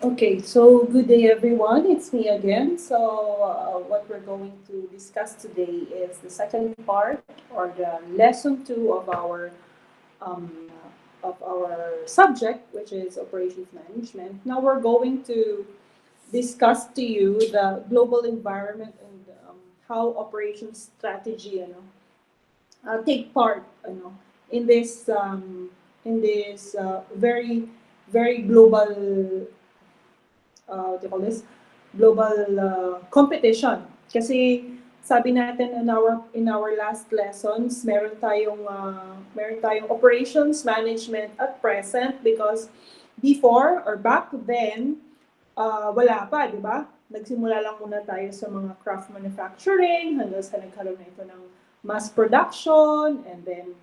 Okay, so good day everyone. It's me again. So, what we're going to discuss today is the second part or the lesson two um, of our subject, which is operations management. Now we're going to discuss to you the global environment and how operations strategy, take part, in this very very global what do you call this, global competition. Kasi sabi natin in our last lessons, meron tayong operations management at present because before or back then, wala pa, di ba? Nagsimula lang muna tayo sa mga craft manufacturing hanggang sa nagkaroon na ito ng mass production and then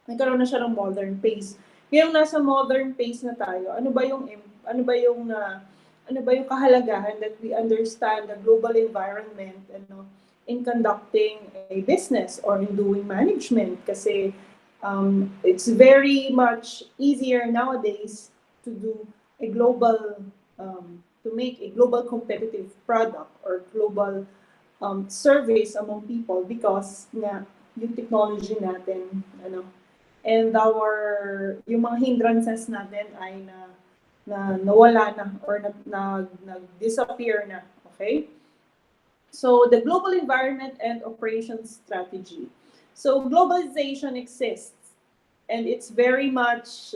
nagkaroon na siya ng modern pace. Ngayong nasa modern pace na tayo, ano ba yung ano ba yung kahalagahan that we understand the global environment in conducting a business or in doing management kasi it's very much easier nowadays to do a global to make a global competitive product or global service among people because nga yung technology natin and yung mga hindrances natin ay nawala na or nag-disappear na. Okay? So, the global environment and operations strategy. So, globalization exists and it's very much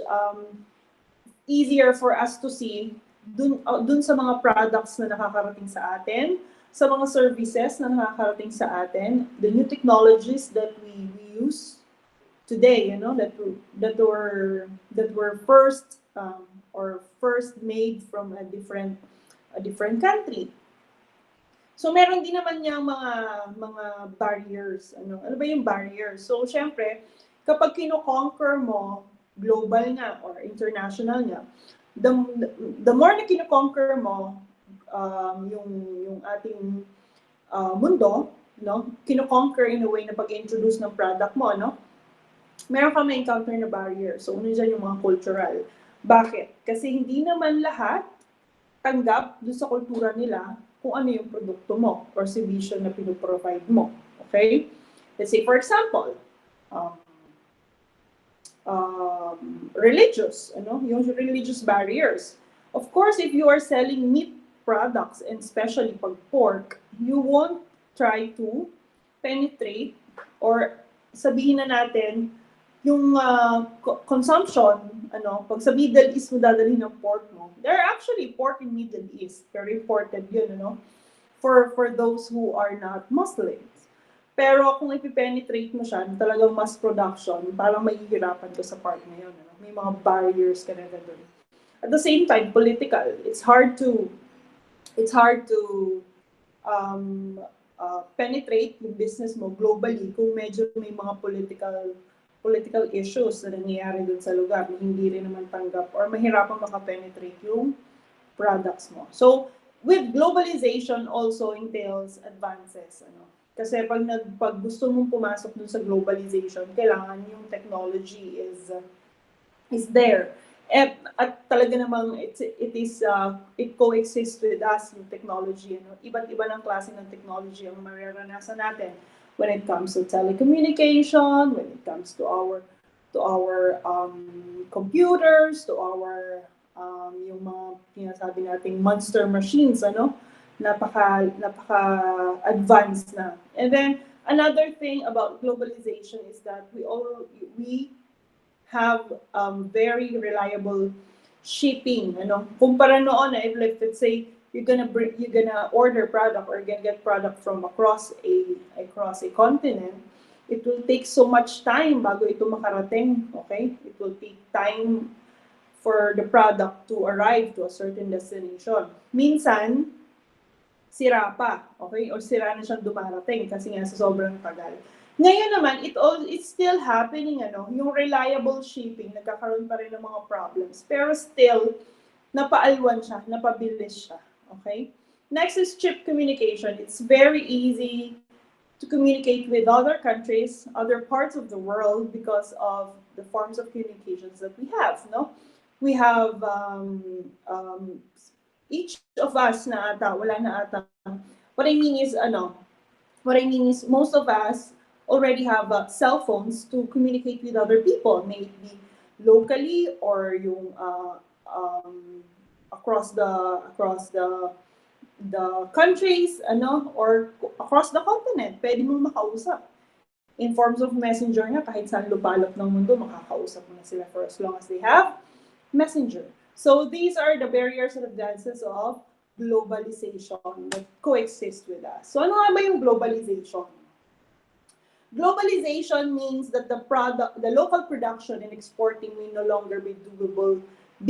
easier for us to see dun sa mga products na nakakarating sa atin, sa mga services na nakakarating sa atin, the new technologies that we use today, that were first or first made from a different country. So meron din naman niyang mga barriers. Ano ba yung barriers? So syempre, kapag kino-conquer mo global nga or international nga, the more na kino-conquer mo yung ating mundo, kino-conquer in a way na pag-introduce ng product mo, meron ka may encounter na barrier. So, una dyan yung mga cultural. Bakit? Kasi hindi naman lahat tanggap doon sa kultura nila kung ano yung produkto mo or servisyo na pinoprovide mo. Okay? Let's say, for example, religious, yung religious barriers. Of course, if you are selling meat products and especially pag pork, you won't try to penetrate or sabihin na natin yung consumption, pag sa Middle East mo dadalhin ng pork mo, there are actually pork in Middle East. Very important yun, for those who are not Muslims. Pero kung ipipenetrate mo siya, talagang mass production, parang mahihirapan ka sa part na yun. May mga barriers ka na doon. At the same time, political. It's hard to penetrate yung business mo globally kung medyo may mga political issues na nangyayari dun sa lugar na hindi rin naman tanggap or mahirapan makapenetrate yung products mo. So, with globalization also entails advances. Kasi pag gusto mong pumasok dun sa globalization, kailangan yung technology is there. At talaga namang it coexists with us yung technology. Iba't iba ng klase ng technology ang mararanasan natin when it comes to telecommunication, when it comes to our computers, to our yung mga pinasabi nating monster machines, napaka advanced na. And then another thing about globalization is that we have very reliable shipping. Kumpara noon, if let's say you're gonna order product or you're gonna get product from across a continent, it will take so much time bago ito makarating. Okay, it will take time for the product to arrive to a certain destination. Minsan sira pa, okay, or sira na siyang dumarating kasi nga sa sobrang tagal. Ngayon naman, it's still happening, yung reliable shipping, nagkakaroon pa rin ng mga problems. Pero still, napaalwan siya, napabilis siya. Okay? Next is chip communication. It's very easy to communicate with other countries, other parts of the world because of the forms of communications that we have, no? We have each of us na ata, wala na ata. What I mean is, most of us already have cell phones to communicate with other people, may it be locally or yung across the countries, or across the continent. Pwede mo makausap. In forms of messenger nga, kahit saan lupalop ng mundo, makakausap mo na sila for as long as they have messenger. So these are the barriers and advances of globalization that coexist with us. So ano nga ba yung globalization? Globalization means that the local production and exporting may no longer be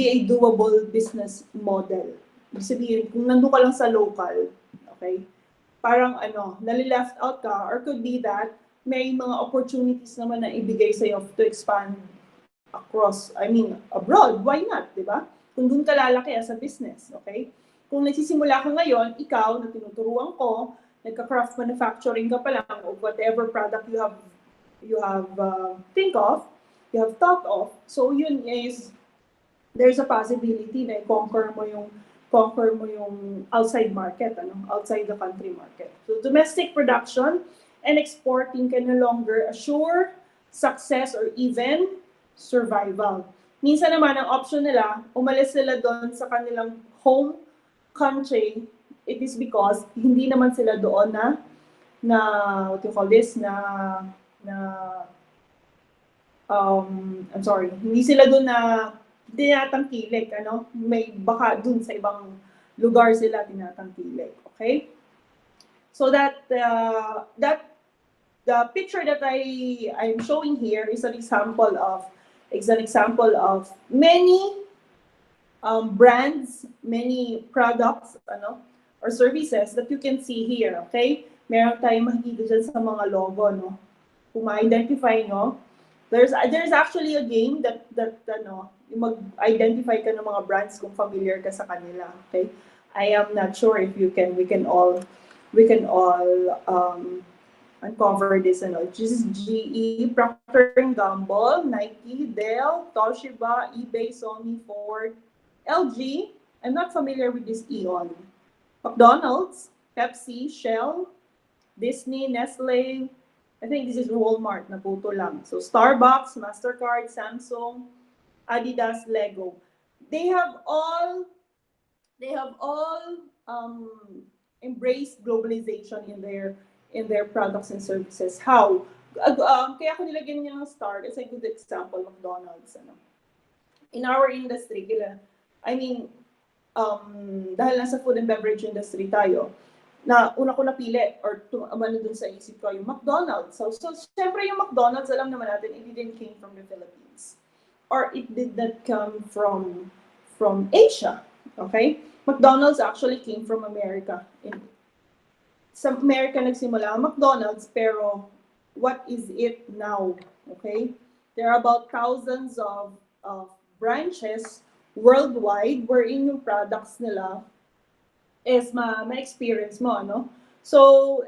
a doable business model. Ibig sabihin, kung nandun ka lang sa local, okay, parang nalileft out ka, or could be that may mga opportunities naman na ibigay sa'yo to expand abroad. Why not, di ba? Kung dun ka lalaki as a business, okay? Kung nagsisimula ka ngayon, ikaw na tinuturuan ko, nagka-craft manufacturing ka pa lang of whatever product you have thought of. So yun is, there's a possibility na conquer mo yung outside market, outside the country market. So domestic production and exporting can no longer assure success or even survival. Minsan naman, ang option nila, umalis sila doon sa kanilang home country. It is because hindi naman sila doon hindi sila doon na tinatangkilik, may baka doon sa ibang lugar sila tinatangkilik, okay? So that the picture that I'm showing here is an example of many brands, many products, or services that you can see here, okay? Meron tayong makikita dyan sa mga logo, no? Kung ma-identify nyo, there's actually a game that mag-identify ka ng mga brands kung familiar ka sa kanila, okay? I am not sure if we can all uncover this. This is GE, Procter & Gamble, Nike, Dell, Toshiba, eBay, Sony, Ford, LG. I'm not familiar with this Eon. McDonald's, Pepsi, Shell, Disney, Nestle. I think this is Walmart, naputo lang. So Starbucks, MasterCard, Samsung, Adidas, Lego. They have all embraced globalization in their products and services. How? Kaya ako nilagyan niya ng star is a good example, McDonald's. In our industry, dahil nasa food and beverage industry tayo, na una ko napili or dun sa isip ko yung McDonald's. So syempre yung McDonald's, alam naman natin, it didn't came from the Philippines. Or it did not come from Asia. Okay? McDonald's actually came from America. Sa America nagsimula ang McDonald's, pero what is it now? Okay? There are about thousands of branches worldwide wherein yung products nila is ma-experience mo, So,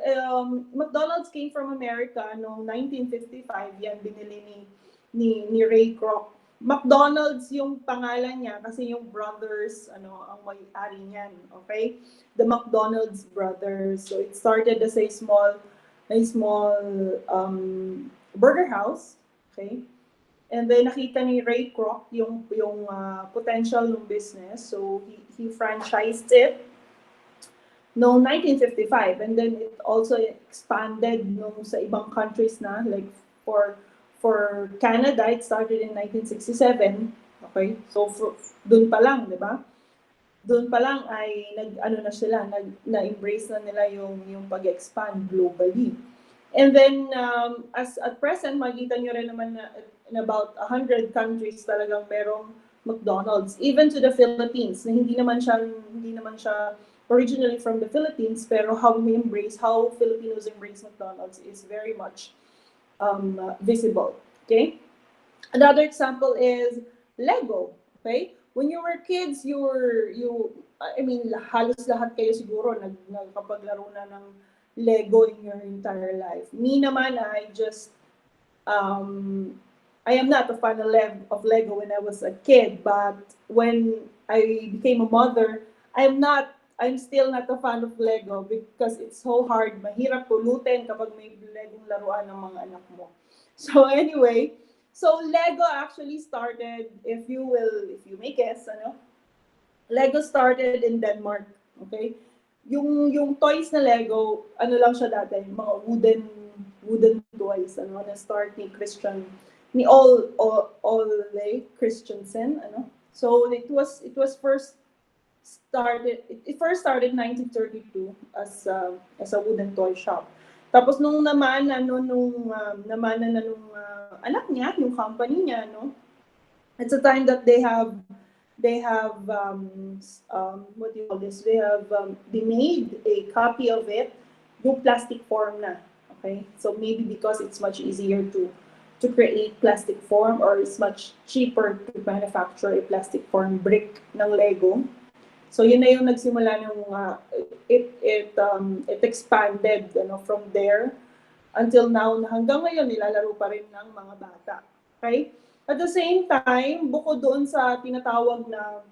McDonald's came from America noong 1955, yan binili ni Ray Kroc. McDonald's yung pangalan niya kasi yung brothers ang may-ari niyan, okay? The McDonald's brothers. So it started as a small burger house, okay? And then nakita ni Ray Kroc yung potential ng business, so he franchised it noong 1955, and then it also expanded sa ibang countries na, like for Canada, it started in 1967. Okay? So doon pa lang, 'di ba? Doon pa lang ay na-embrace na nila yung pag-expand globally. And then as at present, makikita nyo rin naman na in about 100 countries talagang merong McDonald's, even to the Philippines, na hindi naman siya originally from the Philippines, pero how Filipinos embrace McDonald's is very much visible. Okay? Another example is Lego. Okay? When you were kids, halos lahat kayo siguro nagkapaglaro na ng Lego in your entire life. Me naman, I am not a fan of Lego when I was a kid, but when I became a mother, I'm still not a fan of Lego because it's so hard. Mahirap pulutin kapag may Legong laruan ng mga anak mo. So anyway, so Lego actually started, if you may guess, Lego started in Denmark. Okay? Yung toys na Lego, ano lang siya dati, mga wooden toys, na start ni Ole Christensen, So it was first started, it first started in 1932 as a wooden toy shop. Tapos nung namana nung anak niya, yung company niya, it's a time that they have what do you call this? They made a copy of it, yung plastic form na. Okay, so maybe because it's much easier to create plastic form, or it's much cheaper to manufacture a plastic form brick ng Lego. So yun na yung nagsimula ng it expanded from there until now, na hanggang ngayon nilalaro pa rin ng mga bata. Okay? At the same time, bukod doon sa tinatawag na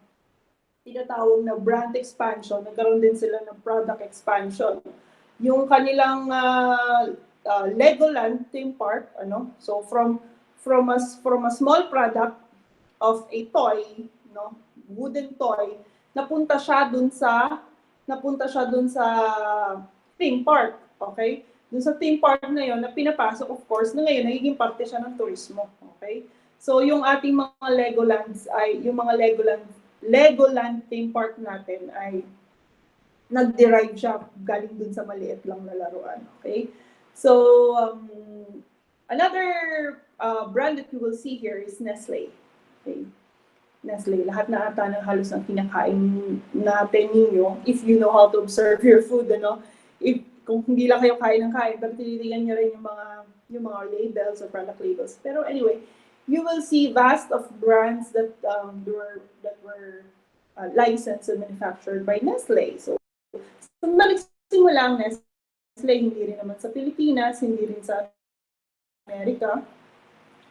brand expansion, nagkaroon din sila ng product expansion. Yung kanilang Legoland theme park, so from a small product of a toy, wooden toy, napunta siya dun sa theme park, okay? Dun sa theme park na yon na pinapasok, of course, na ngayon nagiging parte siya ng turismo, okay? So yung ating mga Legoland theme park natin ay nag-derive siya galing dun sa maliit lang na laruan, okay? So another brand that you will see here is Nestle, okay? Nestle, lahat na ata ng halos ng kinakain natin ninyo, if you know how to observe your food, if kung hindi lang kayo kain ng kain, pero tinitingnan nyo rin yung mga labels or product labels. Pero anyway, you will see vast of brands that were licensed and manufactured by Nestle. So nagsimula ang Nestle, hindi rin naman sa Pilipinas, hindi rin sa Amerika,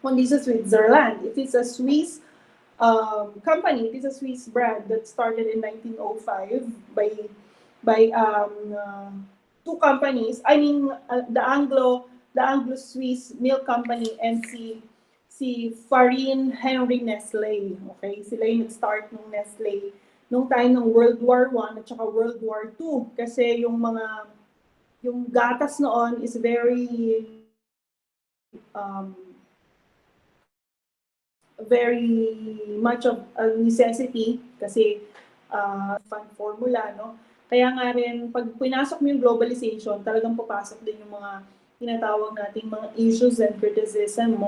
kundi sa Switzerland. It is a Swiss company. It is a Swiss brand that started in 1905 by two companies. I mean, the Anglo-Swiss Milk Company and si Farine Henry Nestle. Okay, sila yung nag-start ng Nestle nung time ng World War I at saka World War II, kasi yung gatas noon is very much of a necessity kasi fund formula, Kaya nga rin, pag pinasok mo yung globalization, talagang papasok din yung mga tinatawag nating mga issues and criticism.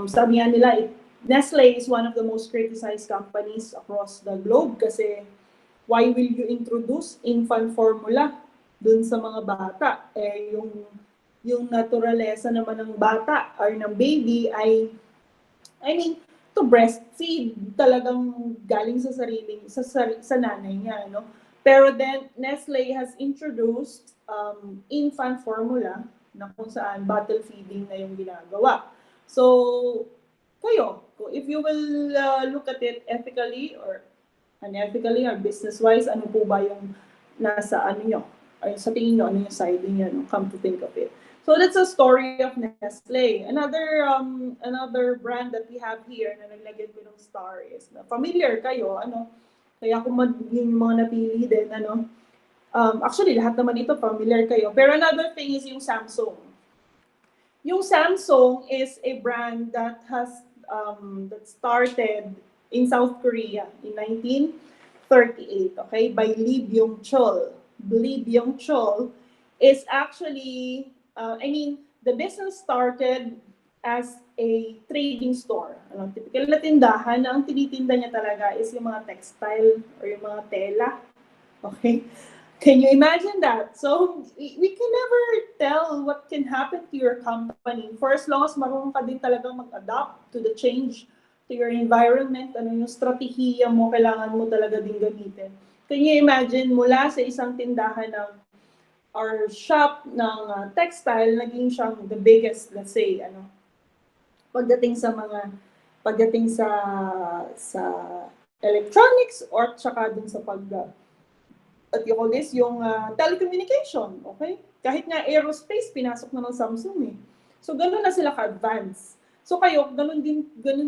Sabi nga nila, Nestle is one of the most criticized companies across the globe kasi why will you introduce infant formula dun sa mga bata? Yung naturalesa naman ng bata or ng baby ay to breastfeed, talagang galing sa sa nanay niya, Pero then, Nestle has introduced infant formula na kung saan bottle feeding na yung ginagawa. So, kayo, if you will look at it ethically or unethically or business-wise, ano po ba yung nasa nyo? Or sa tingin nyo, ano yung side niyo, come to think of it. So that's a story of Nestle. Another brand that we have here na naglagyan ko ng star is familiar kayo, kaya kung yung mga napili din, actually lahat naman ito familiar kayo. Pero another thing is yung Samsung. Yung Samsung is a brand that that started in South Korea in 1938, okay, by Lee Byung-chul. Lee Byung-chul is actually the business started as a trading store. Typical na tindahan na ang tinitinda niya talaga is yung mga textile or yung mga tela. Okay? Can you imagine that? So, we can never tell what can happen to your company for as long as marunong ka din talagang mag-adapt to the change to your environment. Ano yung strategiya mo, kailangan mo talaga din gamitin. Can you imagine, mula sa isang tindahan ng or shop ng textile, naging siyang the biggest, let's say, pagdating sa electronics or tsaka dun sa at you call this, yung telecommunication, okay? Kahit nga aerospace, pinasok na ng Samsung eh. So, ganun na sila ka-advance. So, kayo, ganun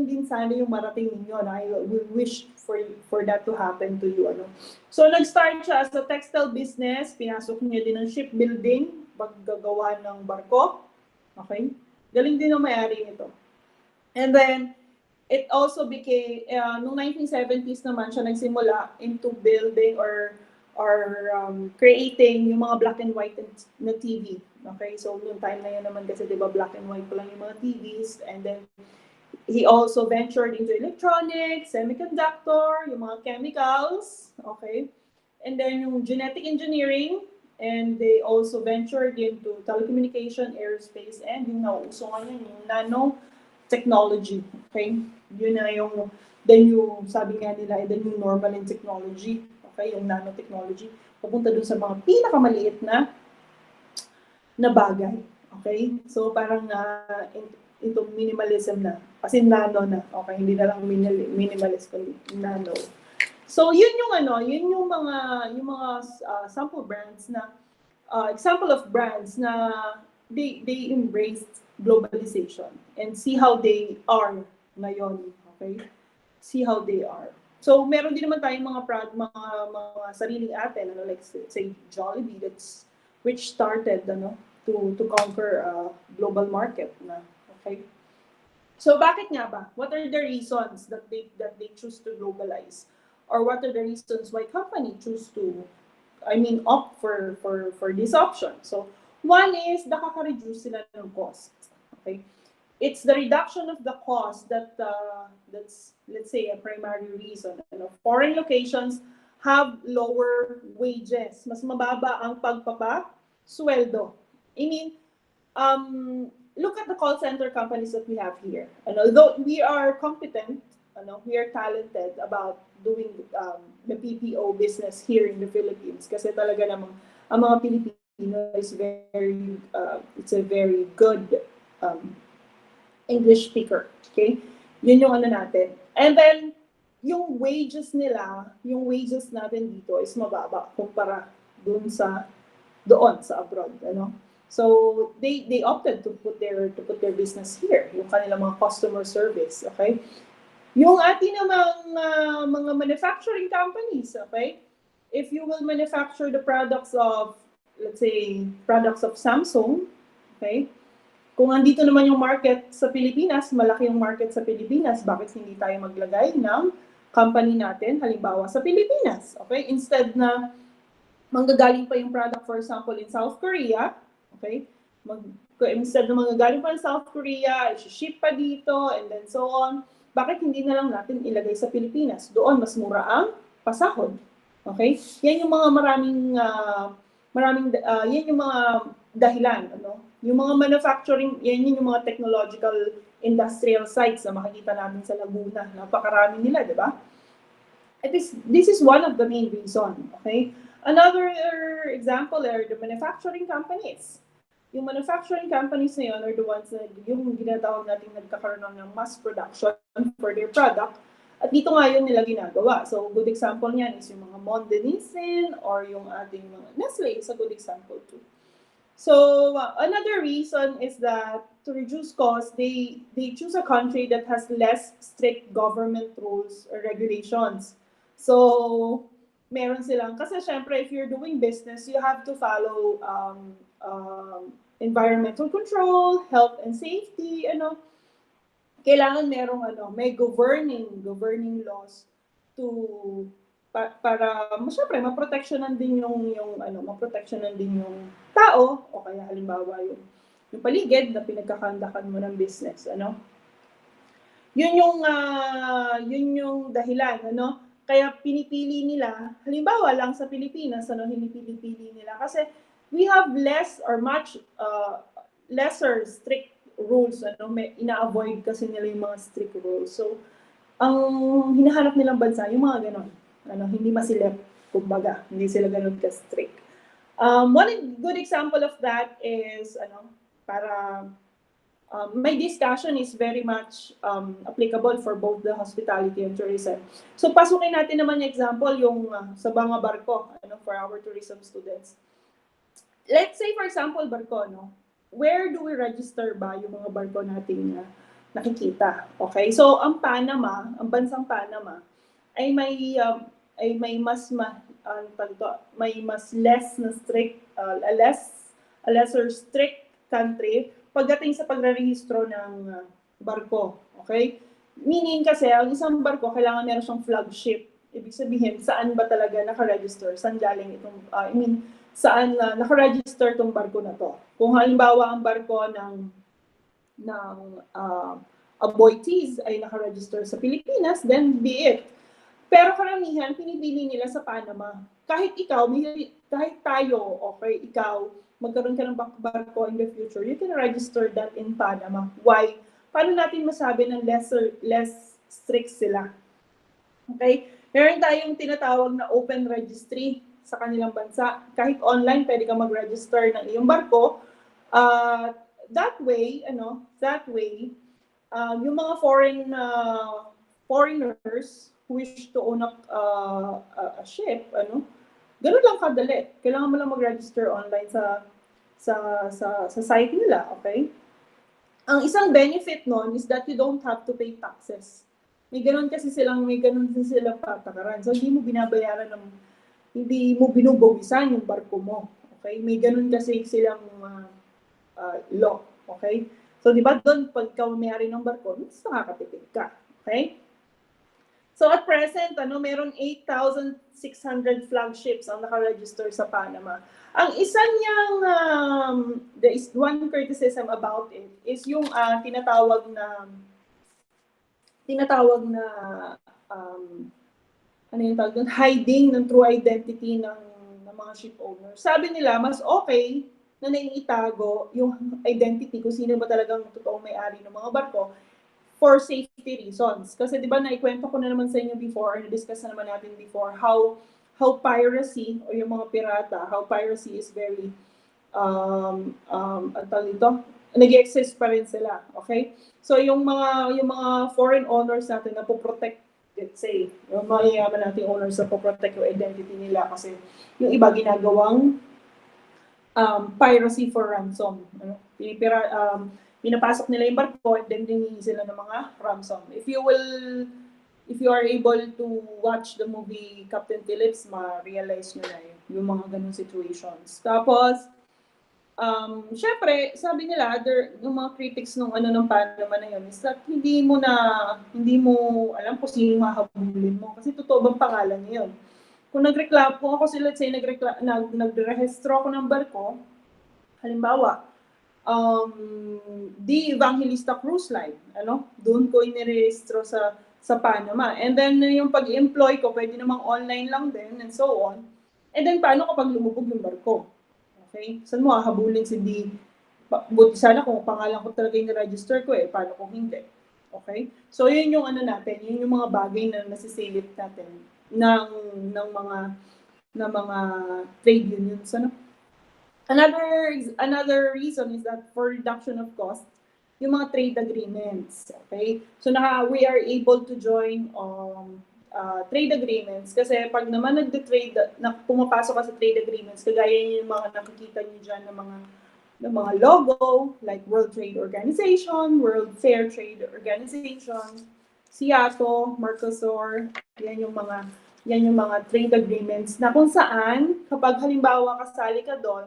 din sana yung marating ninyo. Na I will wish for that to happen to you. Ano? So, nag-start siya as a textile business. Pinasok niya din ng shipbuilding, paggagawa ng barko. Okay? Galing din ang may-ari nito. And then, it also became, noong 1970s naman siya nagsimula into building or creating yung mga black and white na TV. Okay, so noong time na yun naman kasi diba black and white pa lang yung mga TVs, and then he also ventured into electronics, semiconductor, yung mga chemicals, okay, and then yung genetic engineering, and they also ventured into telecommunication, aerospace, and yung nauuso ngayon yung nanotechnology, okay, yun na yung sabi nga nila, the new normal in technology. Okay, yung nanotechnology, papunta dun sa mga pinakamaliit na bagay. Okay? So, parang into minimalism na. Kasi nano na. Okay, hindi na lang minimalist, kundi nano. So, yun yung mga sample brands na, example of brands na they embraced globalization and see how they are ngayon. Okay? See how they are. So, meron din naman tayong mga sariling atin, like say Jollibee, which started to conquer global market na, okay? So, bakit nga ba? What are the reasons that they choose to globalize? Or what are the reasons why company choose to opt for this option? So, one is nakaka-reduce sila ng cost. Okay? It's the reduction of the cost that's, let's say, a primary reason. Foreign locations have lower wages. Mas mababa ang pagpapasweldo. I mean, look at the call center companies that we have here. And although we are competent, we are talented about doing the PPO business here in the Philippines. Kasi talaga namang ang mga Pilipino is it's a very good English speaker. Okay? Yun yung natin. And then, yung wages natin dito is mababa kumpara doon sa abroad. So, they opted to put their business here. Yung kanilang mga customer service. Okay? Yung ating namang mga manufacturing companies. Okay? If you will manufacture the products of, let's say, products of Samsung, okay? Kung andito naman yung market sa Pilipinas, malaki yung market sa Pilipinas, bakit hindi tayo maglagay ng company natin, halimbawa sa Pilipinas, okay? Instead na manggagaling pa yung product, for example, in South Korea, okay? Instead na manggagaling pa in South Korea, i-ship pa dito, and then so on, bakit hindi na lang natin ilagay sa Pilipinas? Doon, mas mura ang pasahod. Okay? Yan yung mga yan yung mga dahilan, Yung mga manufacturing, yan yung mga technological industrial sites na makikita natin sa Laguna. Napakarami nila, di ba? This is one of the main reasons, okay? Another example are the manufacturing companies. Yung manufacturing companies na yun are the ones na yung ginatawag natin nagkakaroon ng mass production for their product. At dito nga yun nila ginagawa. So, good example niyan is yung mga Mondenisin or yung ating mga Nestle is a good example too. So, another reason is that to reduce costs, they choose a country that has less strict government rules or regulations. So, meron silang, kasi syempre, if you're doing business, you have to follow environmental control, health and safety, kailangan may governing laws to para syempre maproteksyonan din maproteksyonan din yung tao o kaya halimbawa yung paligid na pinagkakandakan mo ng business, Yun yung dahilan, Kaya pinipili nila, halimbawa lang sa Pilipinas, hindi pinipili nila kasi we have less or much lesser strict rules, ina-avoid kasi nila yung mga strict rules. So, ang hinahanap nilang bansa, yung mga ganon. Hindi masilip, kumbaga. Hindi sila ganon ka-strict. One good example of that is, para my discussion is very much applicable for both the hospitality and tourism. So pasukin natin naman yung example, yung sa mga barko, for our tourism students. Let's say, for example, barko, no? Where do we register ba yung mga barko nating nakikita? Okay? So, ang Panama, ang bansang Panama, ay may mas may mas less na strict, a lesser strict country pagdating sa pagrerehistro ng barko. Okay? Meaning kasi, ang isang barko, kailangan meron siyang flagship. Ibig sabihin, saan ba talaga nakaregister? Saan galing itong, saan nakaregister itong barko na to. Kung halimbawa ang barko ng Aboitiz ay nakaregister sa Pilipinas, then be it. Pero karamihan, pinipili nila sa Panama. Kahit ikaw, kahit tayo, okay, ikaw, magkaroon ka ng barko in the future, you can register that in Panama. Why? Paano natin masabi ng less strict sila? Okay? Meron tayong tinatawag na open registry sa kanilang bansa. Kahit online, pwede ka mag-register ng iyong barko. That way, yung mga foreigners who wish to own a ship, ganun lang kadali. Kailangan mo lang mag-register online sa site nila, okay? Ang isang benefit nun is that you don't have to pay taxes. May ganun silang patakaran. So, hindi mo binubawisan yung barko mo. Okay? May ganun kasi silang law. Okay? So, di ba doon, pag ikaw may-ari ng barko, mas nakakatipid ka. Okay? So, at present, meron 8,600 flagships ang nakaregister sa Panama. Ang isa niyang, there is one criticism about it, is yung tinatawag na hiding ng true identity ng mga ship owners. Sabi nila, mas okay na naiitago yung identity kung sino ba talagang totoong may-ari ng mga barko for safety reasons. Kasi di ba naikwento ko na naman sa inyo before, na-discuss na naman natin before, how piracy, o yung mga pirata, how piracy is very, nag-exist pa rin sila. Okay? So yung mga foreign owners natin na po-protect, let's say, yung mga yayaman nating owners na po-protect yung identity nila kasi yung iba ginagawang piracy for ransom. Pinapasok nila yung barko and then hinihingi sila ng mga ransom. If you are able to watch the movie Captain Phillips, ma-realize nyo na yung mga ganung situations. Tapos, syempre, sabi nila, yung mga critics ng Panama na yun is that hindi mo alam kung sino mahabulin mo. Kasi totoo bang pangalan niya yun? Kung nagreklamo ako, let's say, nagrehistro ako ng barko, halimbawa, The Evangelista Cruise Line, doon ko inirehistro sa Panama. And then, yung pag-employ ko, pwede namang online lang din, and so on. And then, paano kapag lumubog yung barko? Okay? Saan mo hahabulin si D? Buti sana kung pangalan ko talaga yung register ko paano kung hindi? Okay? So, yun yung yun yung mga bagay na nasisilip natin ng mga trade unions. Another reason is that for reduction of cost, yung mga trade agreements. Okay? So, we are able to join trade agreements kasi pag naman pumapasok ka sa trade agreements, kagaya yung mga nakikita niyo dyan ng mga logo, like World Trade Organization, World Fair Trade Organization, SIATO, Mercosur, yan yung mga trade agreements na kung saan, kapag halimbawa kasali ka doon,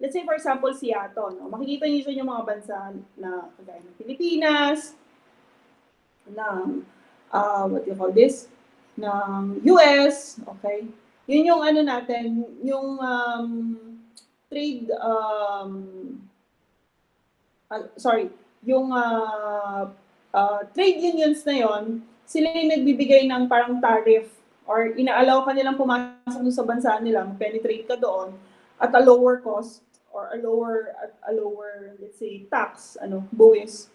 let's say for example, SIATO, makikita niyo dyan yung mga bansa na kagaya ng Pilipinas, ng what do you call this? Ng US, okay? Yun yung natin, yung trade, yung trade unions na yon, sila yung nagbibigay ng parang tariff or inaalaw ka nilang pumasok sa bansa nila, penetrate ka doon at a lower cost or a lower let's say tax, buwis.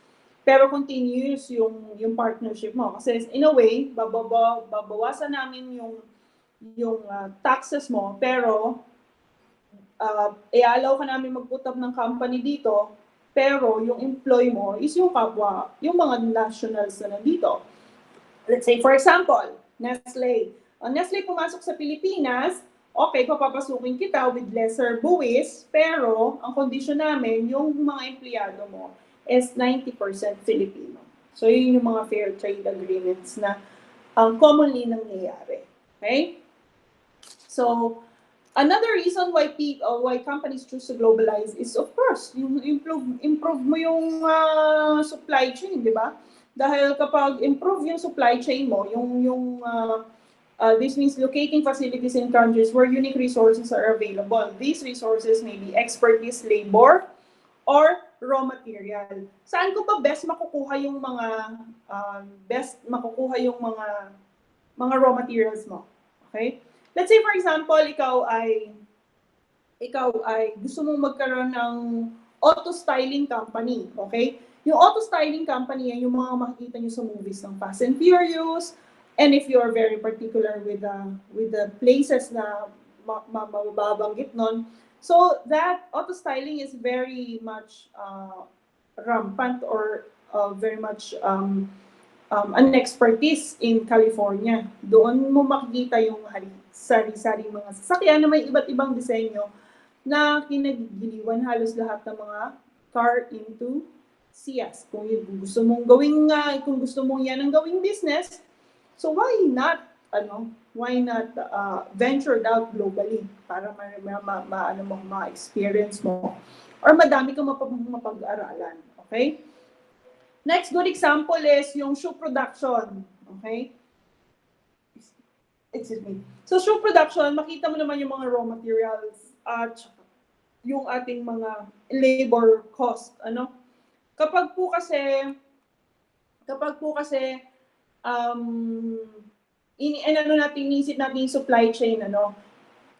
Pero continuous yung partnership mo. Kasi in a way, babawasan namin yung taxes mo, pero i-allow ka namin mag-put up ng company dito, pero yung employee mo is yung kapwa, yung mga nationals na nandito. Let's say, for example, Nestle. Nestle pumasok sa Pilipinas, okay, papapasukin kita with lesser buwis, pero ang kondisyon namin, yung mga empleyado mo is 90% Filipino. So, yun yung mga fair trade agreements na commonly nangyayari. Okay? So, another reason why companies choose to globalize is, of course, yung improve mo yung supply chain, di ba? Dahil kapag improve yung supply chain mo, this means locating facilities in countries where unique resources are available. These resources may be expertise, labor, or raw material. Saan ko ba best makukuha yung mga raw materials mo? Okay? Let's say, for example, ikaw ay gusto mong magkaroon ng auto styling company, okay? Yung auto styling company, yan yung mga makikita nyo sa movies ng Fast and Furious, and if you are very particular with the places na mababanggit nun, so that auto styling is very much rampant or very much an expertise in California. Doon mo makikita yung sari-saring mga sasakyan na may iba't ibang disenyo na kinagiliwan halos lahat ng mga car enthusiasts. Kung gusto mong kung gusto mong yan ang gawing business, so why not venture out globally para ma-experience mo or madami kang mapag-aralan. Okay? Next good example is yung shoe production. Okay? Excuse me. So, shoe production, makita mo naman yung mga raw materials at yung ating mga labor cost. Kapag po kasi inisip natin yung supply chain,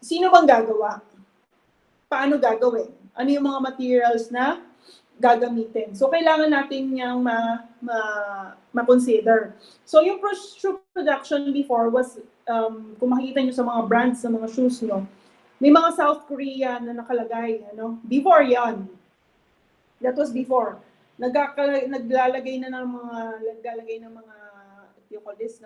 sino bang gagawa? Paano gagawin? Ano yung mga materials na gagamitin? So, kailangan natin yung ma-consider. So, yung shoe production before was, kung makikita nyo sa mga brands, sa mga shoes nyo, may mga South Korea na nakalagay, before yan. That was before. Naglalagay ng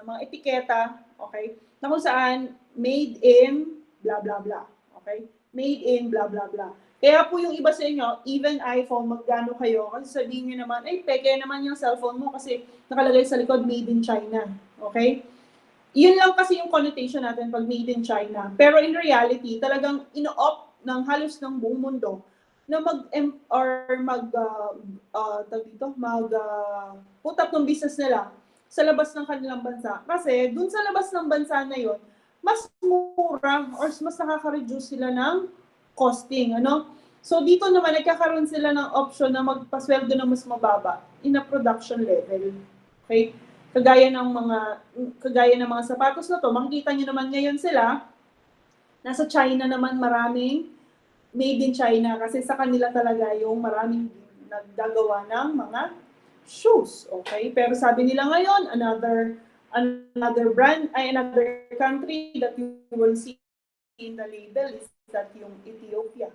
mga etiketa, okay, na kung saan made in blah blah blah, okay, made in blah blah blah. Kaya po yung iba sa inyo, even iPhone, magkano kayo, kasi sabihin nyo naman, ay peke naman yung cellphone mo kasi nakalagay sa likod made in China, okay. Yun lang kasi yung connotation natin pag made in China. Pero in reality, talagang ino-opt ng halos ng buong mundo na put up ng business nila sa labas ng kanilang bansa. Kasi dun sa labas ng bansa na yon, mas mura or mas nakaka-reduce sila ng costing. So dito naman, nagkakaroon sila ng option na magpasweldo na mas mababa in a production level. Okay? Kagaya ng mga sapatos na to, makikita nyo naman ngayon sila, nasa China naman maraming made in China kasi sa kanila talaga yung maraming naggagawa ng mga shoes, okay? Pero sabi nila ngayon, another country that you will see in the label is that yung Ethiopia,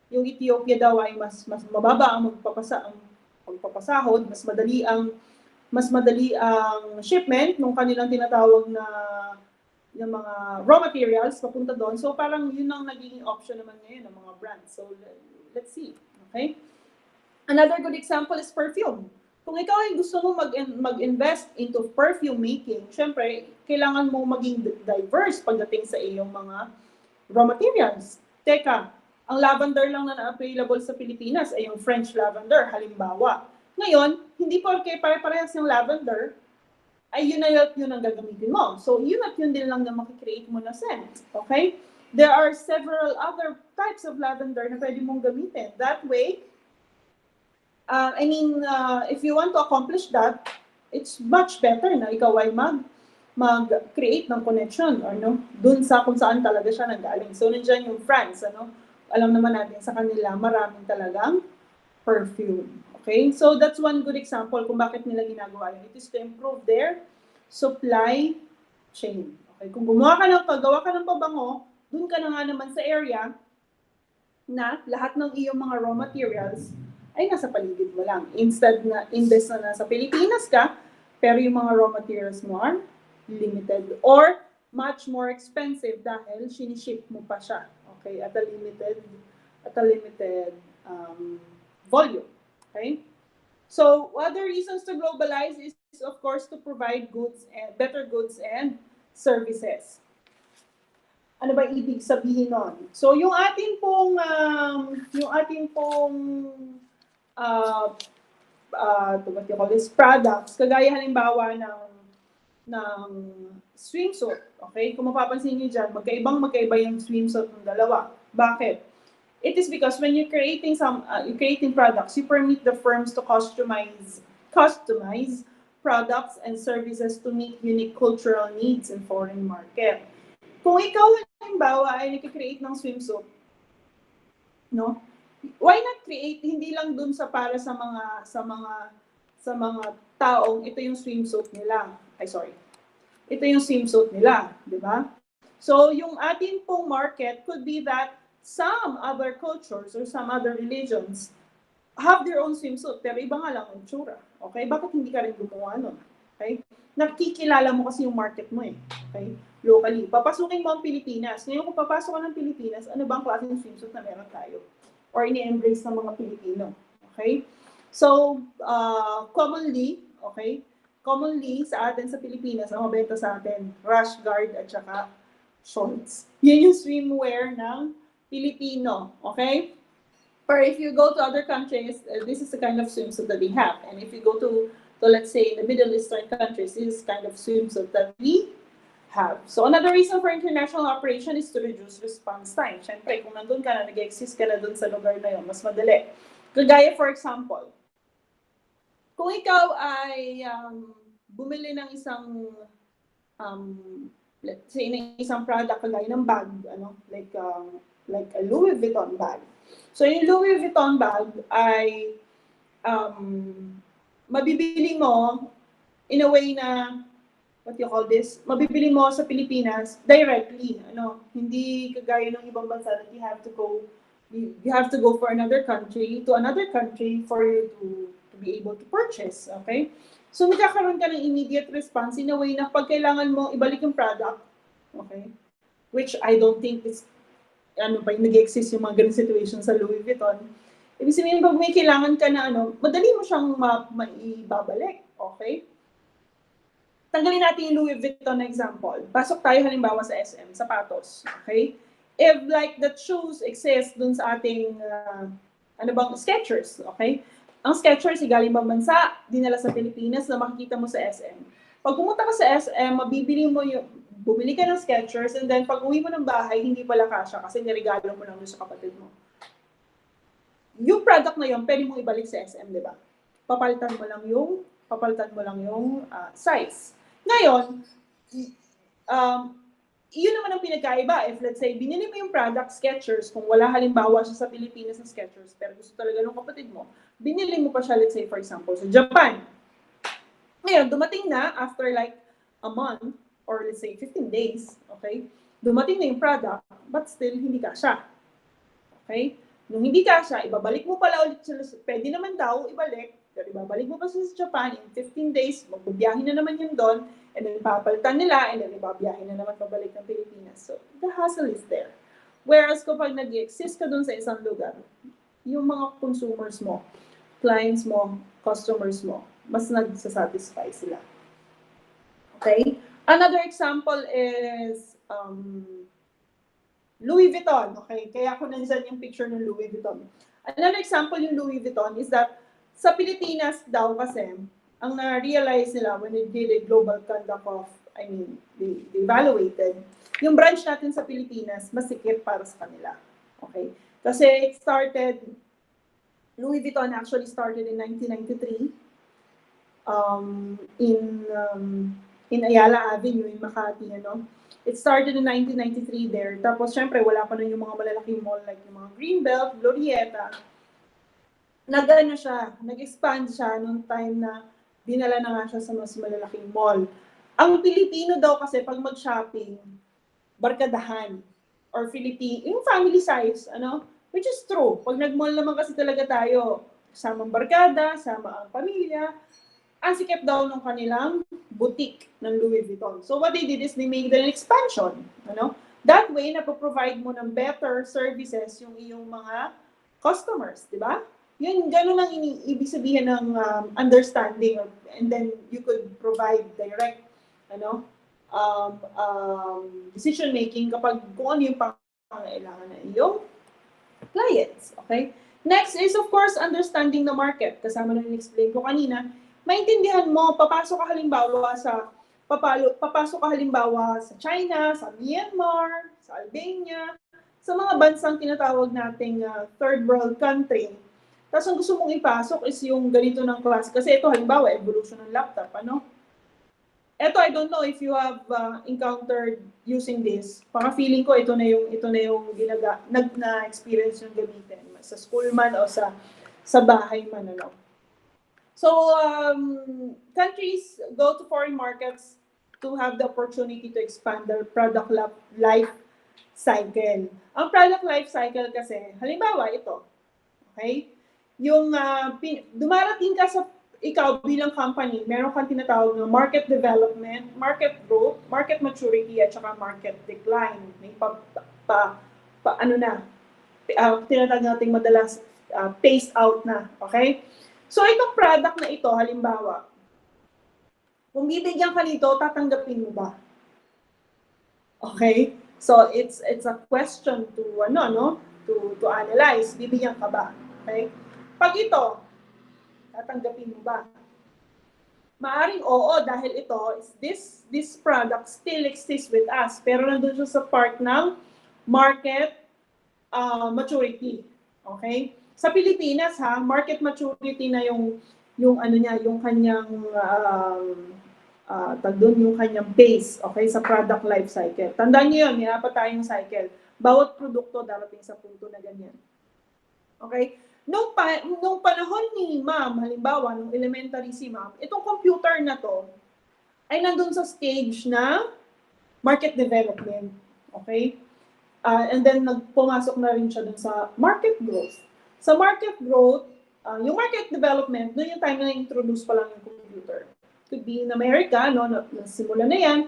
Yung Ethiopia daw ay mas mababa ang magpapasahod, mas madali ang shipment ng kanilang tinatawag na yung mga raw materials papunta doon. So parang yun ang naging option naman ngayon ng mga brands. So let's see. Okay? Another good example is perfume. Kung ikaw ay gusto mo mag-invest into perfume making, syempre, kailangan mo maging diverse pagdating sa iyong mga raw materials. Teka, ang lavender lang na available sa Pilipinas ay yung French lavender, halimbawa. Ngayon, hindi porke pare-parehas yung lavender, ay yun ang gagamitin mo. So, yun at yun din lang na makikreate mo na scent. Okay? There are several other types of lavender na pwede mong gamitin. That way, if you want to accomplish that, it's much better na ikaw ay mag-create ng connection or dun sa kung saan talaga siya nanggaling. So, nandiyan yung France, alam naman natin sa kanila, maraming talagang perfume. Okay? So, that's one good example kung bakit nila ginagawa yun. It is to improve their supply chain. Okay? Kung paggawa ka ng pabango, dun ka na nga naman sa area na lahat ng iyong mga raw materials ay nasa paligid mo lang. Instead na, imbes na nasa Pilipinas ka, pero yung mga raw materials mo are limited or much more expensive dahil siniship mo pa siya, okay, at a limited volume, okay? So other reasons to globalize is of course to provide goods and better goods and services. Ano ba ibig sabihin nun? So yung ating pong what you call this, products, kagaya halimbawa ng swimsuit. Okay? Kung mapapansin niyo dyan, magkaiba yung swimsuit ng dalawa. Bakit? It is because when you're creating products, you permit the firms to customize products and services to meet unique cultural needs in foreign market. Kung ikaw halimbawa ay nag-create ng swimsuit, no? Why not create hindi lang dun sa para sa mga taong ito yung swimsuit nila. Ito yung swimsuit nila, di ba? So yung ating pong market could be that some other cultures or some other religions have their own swimsuit, pero iba nga lang ang tsura. Okay? Bakit hindi ka rin gumawa nun? Okay? Nakikilala mo kasi yung market mo eh. Okay? Locally. Papasukin mo ang Pilipinas. Ngayon kung papasok ka ng Pilipinas, ano ba ang klase ng swimsuit na meron tayo? Or ini-embrace ng mga Pilipino. Okay? So, commonly sa atin sa Pilipinas, ang mabenta sa atin, rash guard at saka shorts. Yan yung swimwear ng Pilipino. Okay? Or if you go to other countries, this is the kind of swimsuit that they have. And if you go to let's say, the Middle Eastern countries, this is kind of swimsuit that we have. So another reason for international operation is to reduce response time. Siyempre, kung nandun ka na, nag-exist ka na dun sa lugar na yun, mas madali. Kagaya, for example, kung ikaw ay bumili ng isang, let's say, ng isang product, kagaya ng bag, like a Louis Vuitton bag. So yung Louis Vuitton bag ay mabibili mo in a way na what you call this, mabibili mo sa Pilipinas directly, hindi kagaya ng ibang bansa that you have to go for another country for you to be able to purchase, okay? So magkakaroon ka ng immediate response in a way na pag kailangan mo ibalik yung product, okay? Which I don't think is nag-exist yung mga ganung situation sa Louis Vuitton. Ibig sabihin, pag may kailangan ka na madali mo siyang maibabalik, okay? Tanggalin natin yung Louis Vuitton na example. Pasok tayo halimbawa sa SM, sapatos. Okay? If like that shoes exist dun sa ating, Skechers. Okay? Ang Skechers, galing bang bansa, dinala sa Pilipinas na makikita mo sa SM. Pag pumunta ka sa SM, bumili ka ng Skechers, and then pag uwi mo ng bahay, hindi pala kasya kasi niregalo mo lang doon sa kapatid mo. Yung product na yun, pwede mo ibalik sa SM, di ba? Papalitan mo lang yung size. Ngayon, yun naman ang pinagkaiba. If let's say, binili mo yung product Skechers, kung wala halimbawa siya sa Pilipinas ng Skechers, pero gusto talaga ng kapatid mo, binili mo pa siya, let's say, for example, sa Japan. Ngayon, dumating na, after like a month, or let's say 15 days, okay, dumating na yung product, but still, hindi kasya. Okay? Nung hindi kasya, ibabalik mo pala ulit sila, pwede naman daw ibalik, pero ibabalik mo pa sa Japan in 15 days, magbabiyahin na naman yun doon, and then papalitan nila, and then ibabiyahin na naman pabalik ng Pilipinas. So, the hassle is there. Whereas kapag nag-exist ka doon sa isang lugar, yung mga consumers mo, clients mo, customers mo, mas nagsasatisfy sila. Okay? Another example is Louis Vuitton. Okay? Kaya ako nandiyan yung picture ng Louis Vuitton. Another example yung Louis Vuitton is that sa Pilipinas daw kasi, ang na-realize nila when they did a global conduct of, they evaluated, yung branch natin sa Pilipinas, masikip para sa kanila. Okay? Kasi Louis Vuitton actually started in 1993 in Ayala Avenue in Makati, It started in 1993 there. Tapos, syempre, wala pa na yung mga malalaking mall like yung mga Greenbelt, Glorieta. Nag-expand siya noong time na dinala na nga siya sa mas malalaking mall. Ang Pilipino daw kasi pag mag-shopping, barkadahan or yung family size, which is true. Pag nag-mall naman kasi talaga tayo, Samang barkada, sama ang pamilya, ang sikip daw ng kanilang boutique ng Louis Vuitton. So what they did is they made an expansion. Ano? That way, napoprovide mo ng better services yung iyong mga customers, di ba? Yun, ganun lang ibig sabihin ng understanding, and then you could provide direct decision making kapag kung ano yung pangangailangan na iyong clients. Okay? Next is, of course, understanding the market. Kasama na explain ko kanina. Maintindihan mo, papasok ka halimbawa sa China, sa Myanmar, sa Albania, sa mga bansang tinatawag nating third world country. Tapos ang gusto mong ipasok is yung ganito ng klase. Kasi ito halimbawa, evolution ng laptop, ano? Ito, I don't know if you have encountered using this. Para feeling ko ito na yung na-experience yung gamitin sa school man o sa bahay man, ano. So countries go to foreign markets to have the opportunity to expand their product life cycle. Ang product life cycle kasi, halimbawa ito, okay? Yung dumarating ka sa ikaw bilang company, meron kang tinatawag na market development, market growth, market maturity, at saka market decline. May tinatawag natin madalas phase out na. Okay? So, itong product na ito, halimbawa, kung bibigyan ka nito, tatanggapin mo ba? Okay? So, it's a question to to analyze. Bibigyan ka ba? Okay? Pag ito, tatanggapin mo ba? Maaring oo, dahil this product still exists with us, pero nandun siya sa part ng market maturity. Okay? Sa Pilipinas market maturity na yung kanyang yung kanyang base, okay, sa product life cycle. Tandaan niyo yun, may apat tayong cycle. Bawat produkto darating sa punto na ganyan. Okay? Nung panahon ni ma'am, halimbawa, nung elementary si ma'am, itong computer na to ay nandun sa stage na market development. Okay? And then pumasok na rin siya dun sa market growth. Sa market growth, yung market development, doon yung time na introduce pa lang yung computer. Could be in America, nasimula na yan.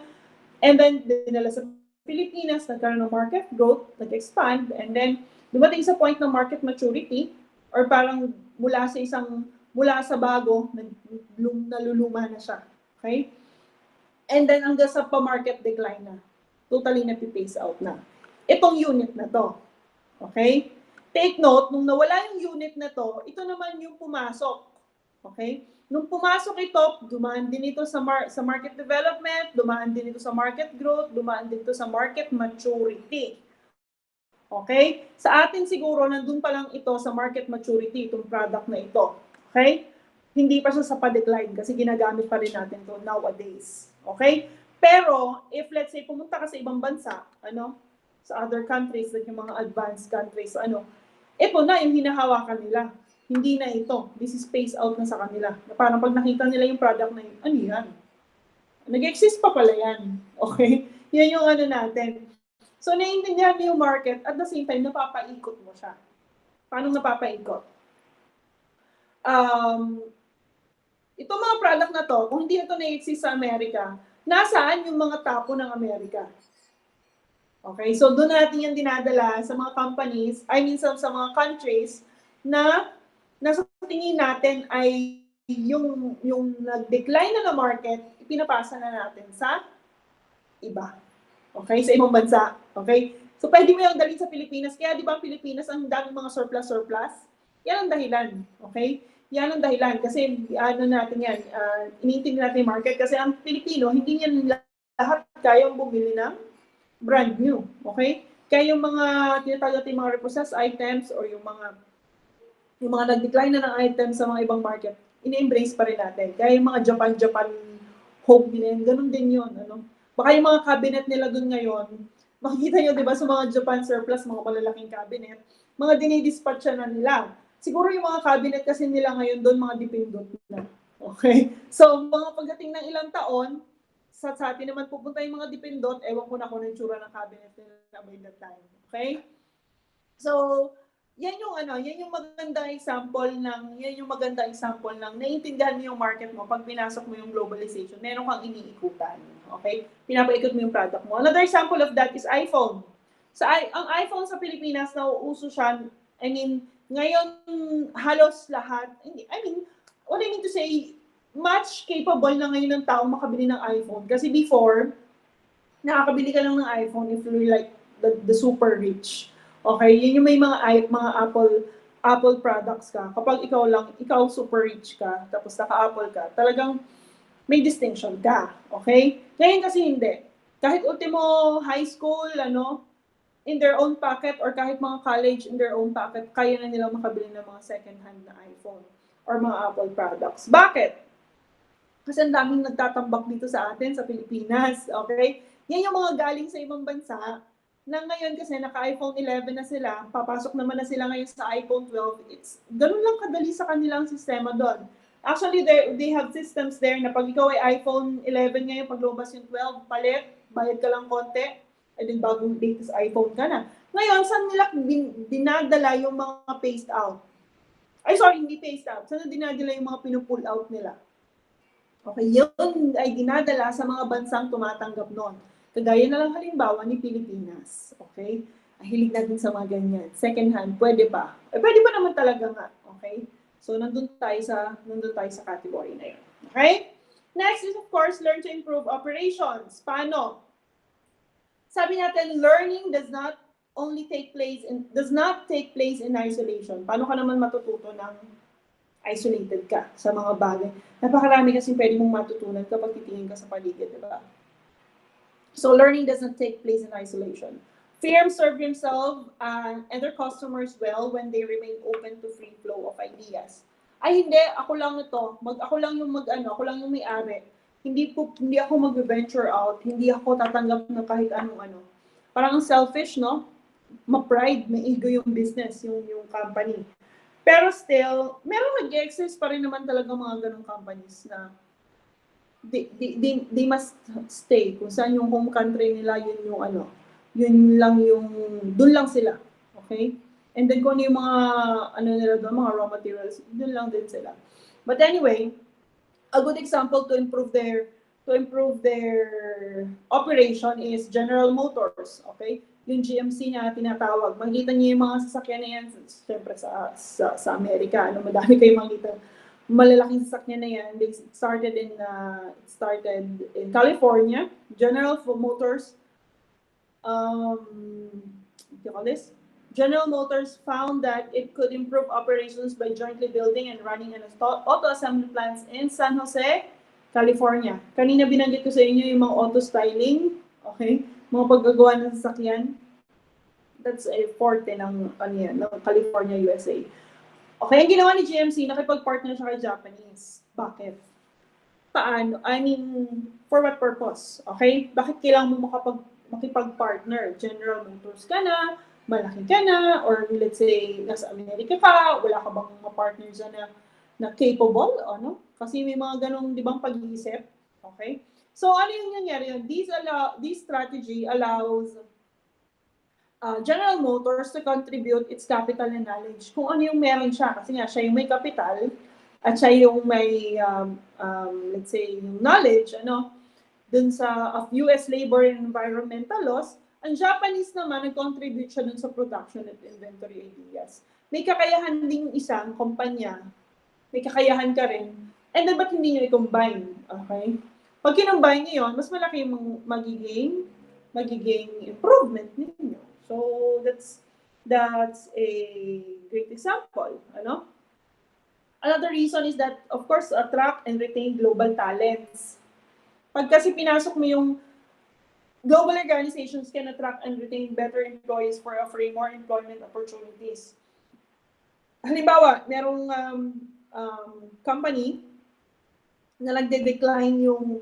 And then, dinala sa Pilipinas, nagkaroon ng market growth, nag-expand, and then, dumating sa point ng market maturity, or parang mula sa bago, naluluma na siya. Okay? And then, hanggang sa pa-market decline na. Totally na-pace out na. Itong unit na to. Okay? Take note, nung nawala yung unit na to, ito naman yung pumasok. Okay? Nung pumasok ito, dumaan din ito sa market development, dumaan din ito sa market growth, dumaan din ito sa market maturity. Okay? Sa atin siguro, nandun pa lang ito sa market maturity, itong product na ito. Okay? Hindi pa siya sa pa-decline kasi ginagamit pa rin natin ito nowadays. Okay? Pero, if let's say, pumunta ka sa ibang bansa, sa other countries, like yung mga advanced countries, ito na yung hinahawakan nila. Hindi na ito. This is phase out na sa kanila. Parang pag nakita nila yung product na yun, ano yan? Nag-exist pa pala yan. Okay? Yan yung natin. So, naiintindihan mo yung market, at the same time, napapaikot mo siya. Paano napapaikot? Itong mga product na to, kung hindi na ito na-exist sa Amerika, nasaan yung mga tapo ng Amerika? Okay, so doon natin yung dinadala sa mga companies, sa mga countries na nasa tingin natin ay yung nag-decline na market, ipinapasa na natin sa iba. Okay, sa ibang bansa. Okay? So pwede mo yung dalhin sa Pilipinas. Kaya di ba Pilipinas ang daming mga surplus? Yan ang dahilan. Okay? Yan ang dahilan. Kasi natin yan, iniintindi natin yung market. Kasi ang Pilipino, hindi niyan lahat kayang bumili ng brand new. Okay? Kaya yung mga tinatawag natin mga repossessed items or yung mga nag-decline na ng items sa mga ibang market, ini-embrace pa rin natin. Kaya yung mga Japan home din, ganun din yun. Baka yung mga cabinet nila dun ngayon, makikita nyo, di ba, sa mga Japan surplus, mga malalaking cabinet, mga dinidispatch na nila. Siguro yung mga cabinet kasi nila ngayon doon, mga dipindot na. Okay? So, mga pagdating ng ilang taon, sa atin naman pupunta yung mga dipindot, ewan ko na kung yung tsura ng cabinet nila by that time. Okay? So, yan yung magandang example ng naiintindihan mo yung market mo pag pinasok mo yung globalization, meron kang iniikutan. Okay? Pinapaikot mo yung product mo. Another example of that is iPhone. Ang iPhone sa Pilipinas, nauuso siya, I mean, ngayon halos lahat, what I mean to say, much capable na ngayon ng taong makabili ng iPhone. Kasi before, nakakabili ka lang ng iPhone if you're like the super rich. Okay, yun yung may mga Apple products ka. Kapag ikaw super rich ka, tapos naka-Apple ka, talagang may distinction ka. Okay? Ngayon kasi hindi. Kahit ultimo high school, in their own pocket or kahit mga college in their own pocket, kaya na nilang makabili ng mga second-hand na iPhone or mga Apple products. Bakit? Kasi ang daming nagtatambak dito sa atin, sa Pilipinas. Okay? Yan yung mga galing sa ibang bansa na ngayon kasi naka-iPhone 11 na sila, papasok naman na sila ngayon sa iPhone 12. Ganun lang kadali sa kanilang sistema doon. Actually, they have systems there na pag ikaw ay iPhone 11 ngayon, pag lumabas yung 12, palit, bayad ka lang konti, and then bagong latest iPhone ka na. Ngayon, saan nila dinadala yung mga phased out? Hindi phased out. Saan dinadala yung mga pinupull out nila? Okay, yun ay dinadala sa mga bansang tumatanggap noon. Kagaya na lang halimbawa ni Pilipinas. Okay? Hilig natin sa mga ganyan. Second hand, pwede pa. Pwede pa naman talaga nga. Okay? So, nandun tayo sa category na yun. Okay? Next is, of course, learn to improve operations. Paano? Sabi natin, learning does not take place in isolation. Paano ka naman matututo ng isolated ka sa mga bagay? Napakarami kasi pwede mong matutunan kapag titingin ka sa paligid, di ba? So learning doesn't take place in isolation. Firms serve themselves and their customers well when they remain open to free flow of ideas. Ay hindi, ako lang yung may-ari. Hindi ako mag-venture out, hindi ako tatanggap ng kahit anong. Parang selfish, no? Ma-pride, may ego yung business, yung company. Pero still, meron nag-exist pa rin naman talaga mga ganong companies na they must stay. Kung saan yung home country nila, dun lang sila. Okay? And then kung yung mga, nila doon, mga raw materials, dun lang din sila. But anyway, a good example to improve their operation is General Motors. Okay? Yung GMC na tinatawag. Makikita niyo yung mga sasakyan na yan, siyempre sa Amerika, madami kayong makikita. Malalaking sasakyan na yan. They started in California. General Motors, General Motors found that it could improve operations by jointly building and running an auto assembly plants in San Jose, California. Kanina binanggit ko sa inyo yung mga auto styling, okay? Mga paggagawa ng sasakyan. That's a forte ng California, USA. Okay, ang ginawa ni GMC, nakipag-partner siya kay Japanese. Bakit? Paano? For what purpose? Okay? Bakit kailangan mo makipag-partner? General Motors ka na, malaki ka na, or let's say, nasa Amerika ka, wala ka bang mga partners na capable? Kasi may mga ganong, di bang, pag-iisip? Okay? So, ano yung nangyari yun? This strategy allows General Motors to contribute its capital and knowledge. Kung ano yung meron siya. Kasi nga, siya yung may capital at siya yung may, let's say, yung knowledge, dun sa US labor and environmental laws. Ang Japanese naman, nag-contribute siya dun sa production at inventory ideas. May kakayahan din isang kumpanya. May kakayahan ka rin. And then, ba't hindi nyo i-combine? Okay? Pag kinombine nyo yun, mas malaki yung magiging improvement ninyo. So, that's a great example. Another reason is that, of course, attract and retain global talents. Pag kasi pinasok mo yung global organizations can attract and retain better employees for offering more employment opportunities. Halimbawa, merong company na nagde-decline yung,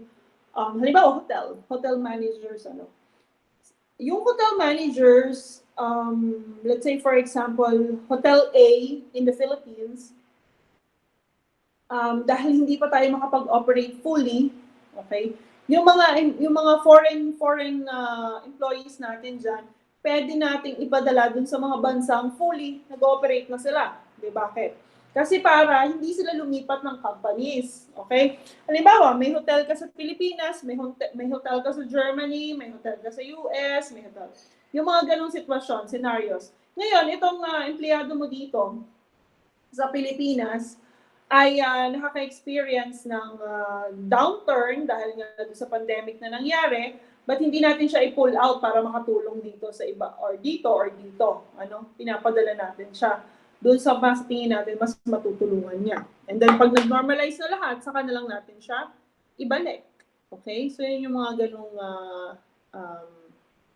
halimbawa, hotel managers, yung hotel managers, let's say for example, Hotel A in the Philippines, dahil hindi pa tayo makapag-operate fully, okay? Yung mga foreign employees natin diyan, pwede nating ipadala dun sa mga bansang fully nag-ooperate na sila. Di bakit? Kasi para hindi sila lumipat ng companies. Okay? Halimbawa, may hotel ka sa Pilipinas, may hotel ka sa Germany, may hotel ka sa US, may hotel. Yung mga ganong sitwasyon, scenarios. Ngayon, itong empleyado mo dito sa Pilipinas ay nakaka-experience ng downturn dahil nga sa pandemic na nangyari, but hindi natin siya i-pull out para makatulong dito sa iba or dito. Ano? Pinapadala natin siya doon sa mas tingin natin mas matutulungan niya. And then pag nag-normalize na lahat, saka na lang natin siya ibalik. Okay? So yun yung mga ganung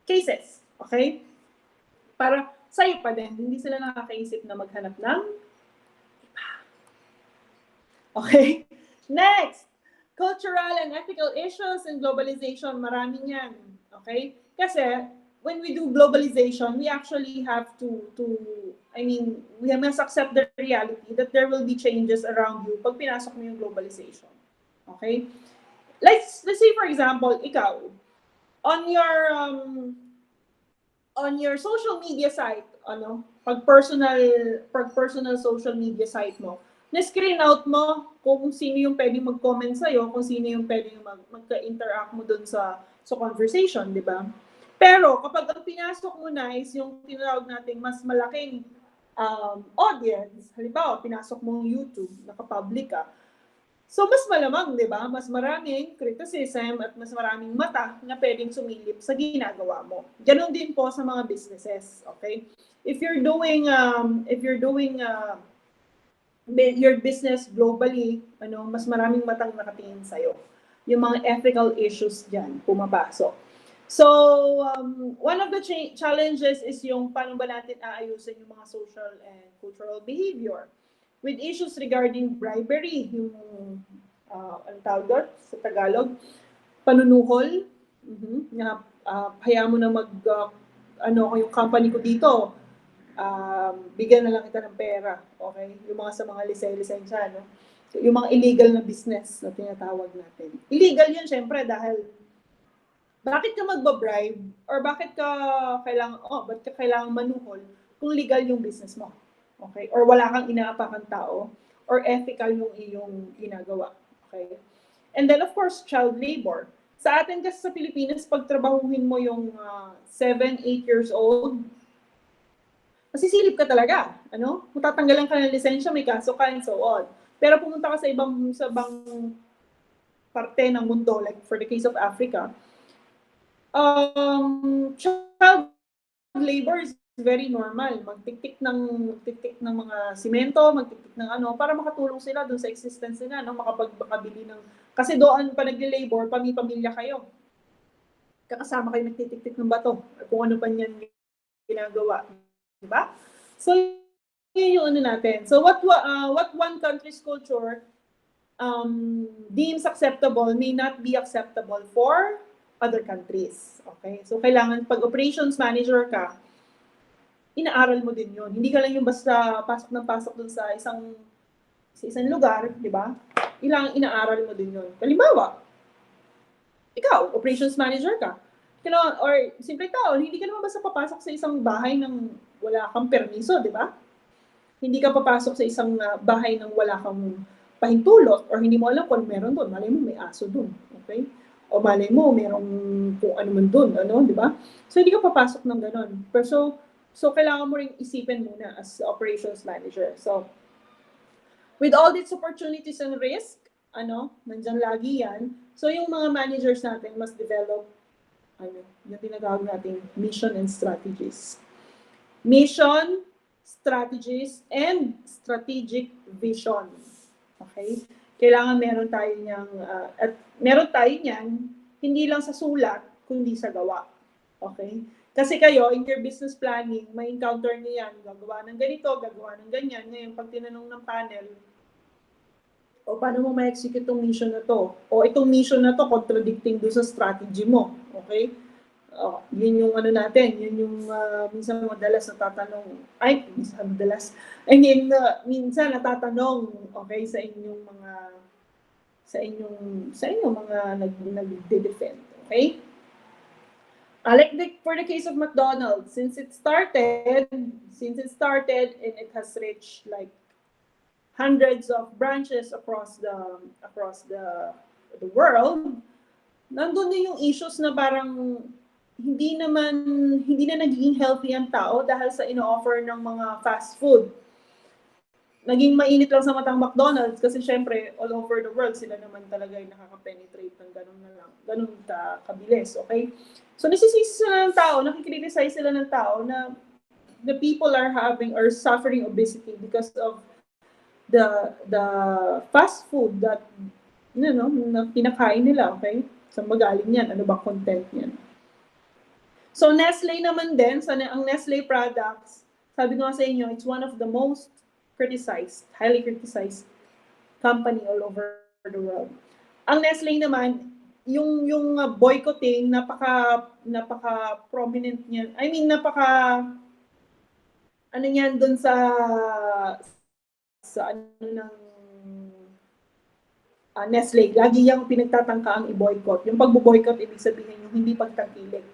cases. Okay? Para sa'yo pa din, hindi sila nakakaisip na maghanap ng iba. Okay? Next! Cultural and ethical issues and globalization, marami yan. Okay? Kasi when we do globalization, we actually have we must accept the reality that there will be changes around you pag pinasok mo yung globalization. Okay? Let's say for example, ikaw, on your social media site, pag personal social media site mo, na-screen out mo kung sino yung pwedeng mag-comment sa'yo, kung sino yung pwedeng magka-interact mo dun sa conversation, di ba? Pero kapag ang pinasok mo na is yung tinawag nating mas malaking audience, halimbawa, pinasok mo yung YouTube, nakapublic ka, so mas malamang, di ba? Mas maraming criticism at mas maraming mata na pwedeng sumilip sa ginagawa mo. Ganon din po sa mga businesses, okay? If you're doing your business globally, mas maraming matang nakatingin sa'yo. Yung mga ethical issues dyan, pumapasok. So, one of the challenges is yung paano ba natin aayusin yung mga social and cultural behavior. With issues regarding bribery, yung, ang tawag doon sa Tagalog, panunuhol, hayaan mo na yung company ko dito, bigyan na lang kita ng pera, okay? Yung mga sa mga lisensya, no? Yung mga illegal na business na tinatawag natin. Illegal yun, syempre, dahil bakit ka magbabribe or bakit ka kailangan manuhol kung legal yung business mo, okay? Or wala kang inaapakang tao or ethical yung iyong ginagawa, okay? And then, of course, child labor. Sa atin kasi sa Pilipinas, pag trabahuhin mo yung 7, 8 years old, masisilip ka talaga, Kung tatanggalan ka ng lisensya, may kaso ka and so on. Pero pumunta ka sa ibang parte ng mundo, like for the case of Africa, child labor is very normal. Magtiktik ng mga simento, magtiktik ng para makatulong sila doon sa existence nila, makapagpakabili ng, kasi doon pa nagle-labor, pamilya kayo. Kakasama kayo nagtitiktik ng bato, or kung ano pa niyan ginagawa. Diba? So, yun yung natin. So, what one country's culture deems acceptable may not be acceptable for other countries. Okay? So, kailangan, pag operations manager ka, inaaral mo din yun. Hindi ka lang yung basta pasok ng pasok dun sa isang lugar, di ba? Inaaral mo din yun. Halimbawa, ikaw, operations manager ka, or simple tao, hindi ka naman basta papasok sa isang bahay ng wala kang permiso, di ba? Hindi ka papasok sa isang bahay ng wala kang pahintulot or hindi mo alam kung meron doon. Malay mo, may aso doon. Okay? O malay mo, merong kung ano man doon, di ba? So, hindi ka papasok ng ganon. Pero so kailangan mo rin isipin muna as operations manager. So, with all these opportunities and risk, nandyan lagi yan. So, yung mga managers natin must develop yung tinatawag natin mission and strategies. Mission, strategies, and strategic vision. Okay? Kailangan meron tayo niyan, hindi lang sa sulat, kundi sa gawa. Okay? Kasi kayo, in your business planning, may encounter niyo yan, gagawa ng ganito, gagawa ng ganyan. Ngayon, pag tinanong ng panel, o paano mo ma-execute itong mission na to? O itong mission na to, contradicting doon sa strategy mo. Okay? Yun yung natin, yun yung minsan madalas natatanong, minsan natatanong, okay, sa inyong mga nagde-defend, okay? For the case of McDonald's, since it started and it has reached like hundreds of branches across the world, nandun na yung issues na parang hindi na nagiging healthy ang tao dahil sa ino-offer ng mga fast food. Naging mainit lang sa matang McDonald's kasi syempre all over the world sila naman talaga yung nakaka-penetrate ng ganun kabilis, okay? So nasisisi sila ng tao, nakikriticize sila ng tao na the people are suffering obesity because of the fast food that na pinakain nila, okay? So magaling yan, ano ba content niyan? So Nestle naman din, ang Nestle products, sabi ko nga sa inyo, it's one of the most highly criticized company all over the world. Ang Nestle naman, yung boycotting, napaka prominent niyan. I mean, ano niyan dun sa Nestle, lagi yung pinagtatangka ang i-boycott. Yung pagbo-boycott, ibig sabihin yung hindi pagtangkilik.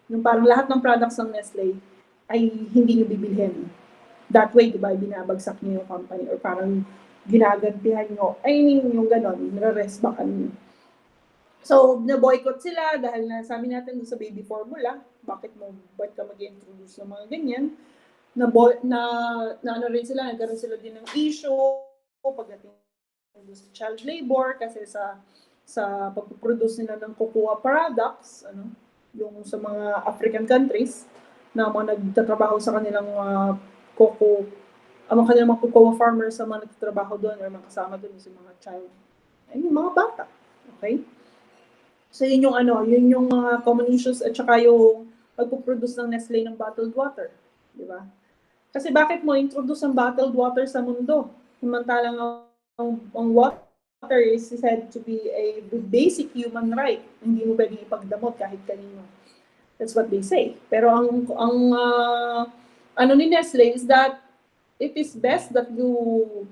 Yung parang lahat ng products ng Nestle ay hindi nyo bibilhin. That way, di ba, binabagsak niyo yung company or parang ginagantihan nyo. I mean, yung ganon, nare-resbackan nyo. So, na-boycott sila dahil sabi natin sa baby formula, ba't ka mag-introduce ng mga ganyan? Ano rin sila, nagkaroon sila din ng issue pagdating sa child labor kasi sa pagproduce nila ng cocoa products, yung sa mga African countries na mga nagtatrabaho sa kanilang ang kanilang mga cocoa farmers sa mga nagtatrabaho doon or mga kasama doon sa mga child, yung mga bata, okay? So yun yung mga common issues at saka yung pagpo-produce ng Nestle ng bottled water, di ba? Kasi bakit mo introduce ang bottled water sa mundo? Samantalang ang water is said to be a basic human right. Hindi mo pwedeng ipagdamot kahit kanino. That's what they say. Pero ang ni Nestle is that it is best that you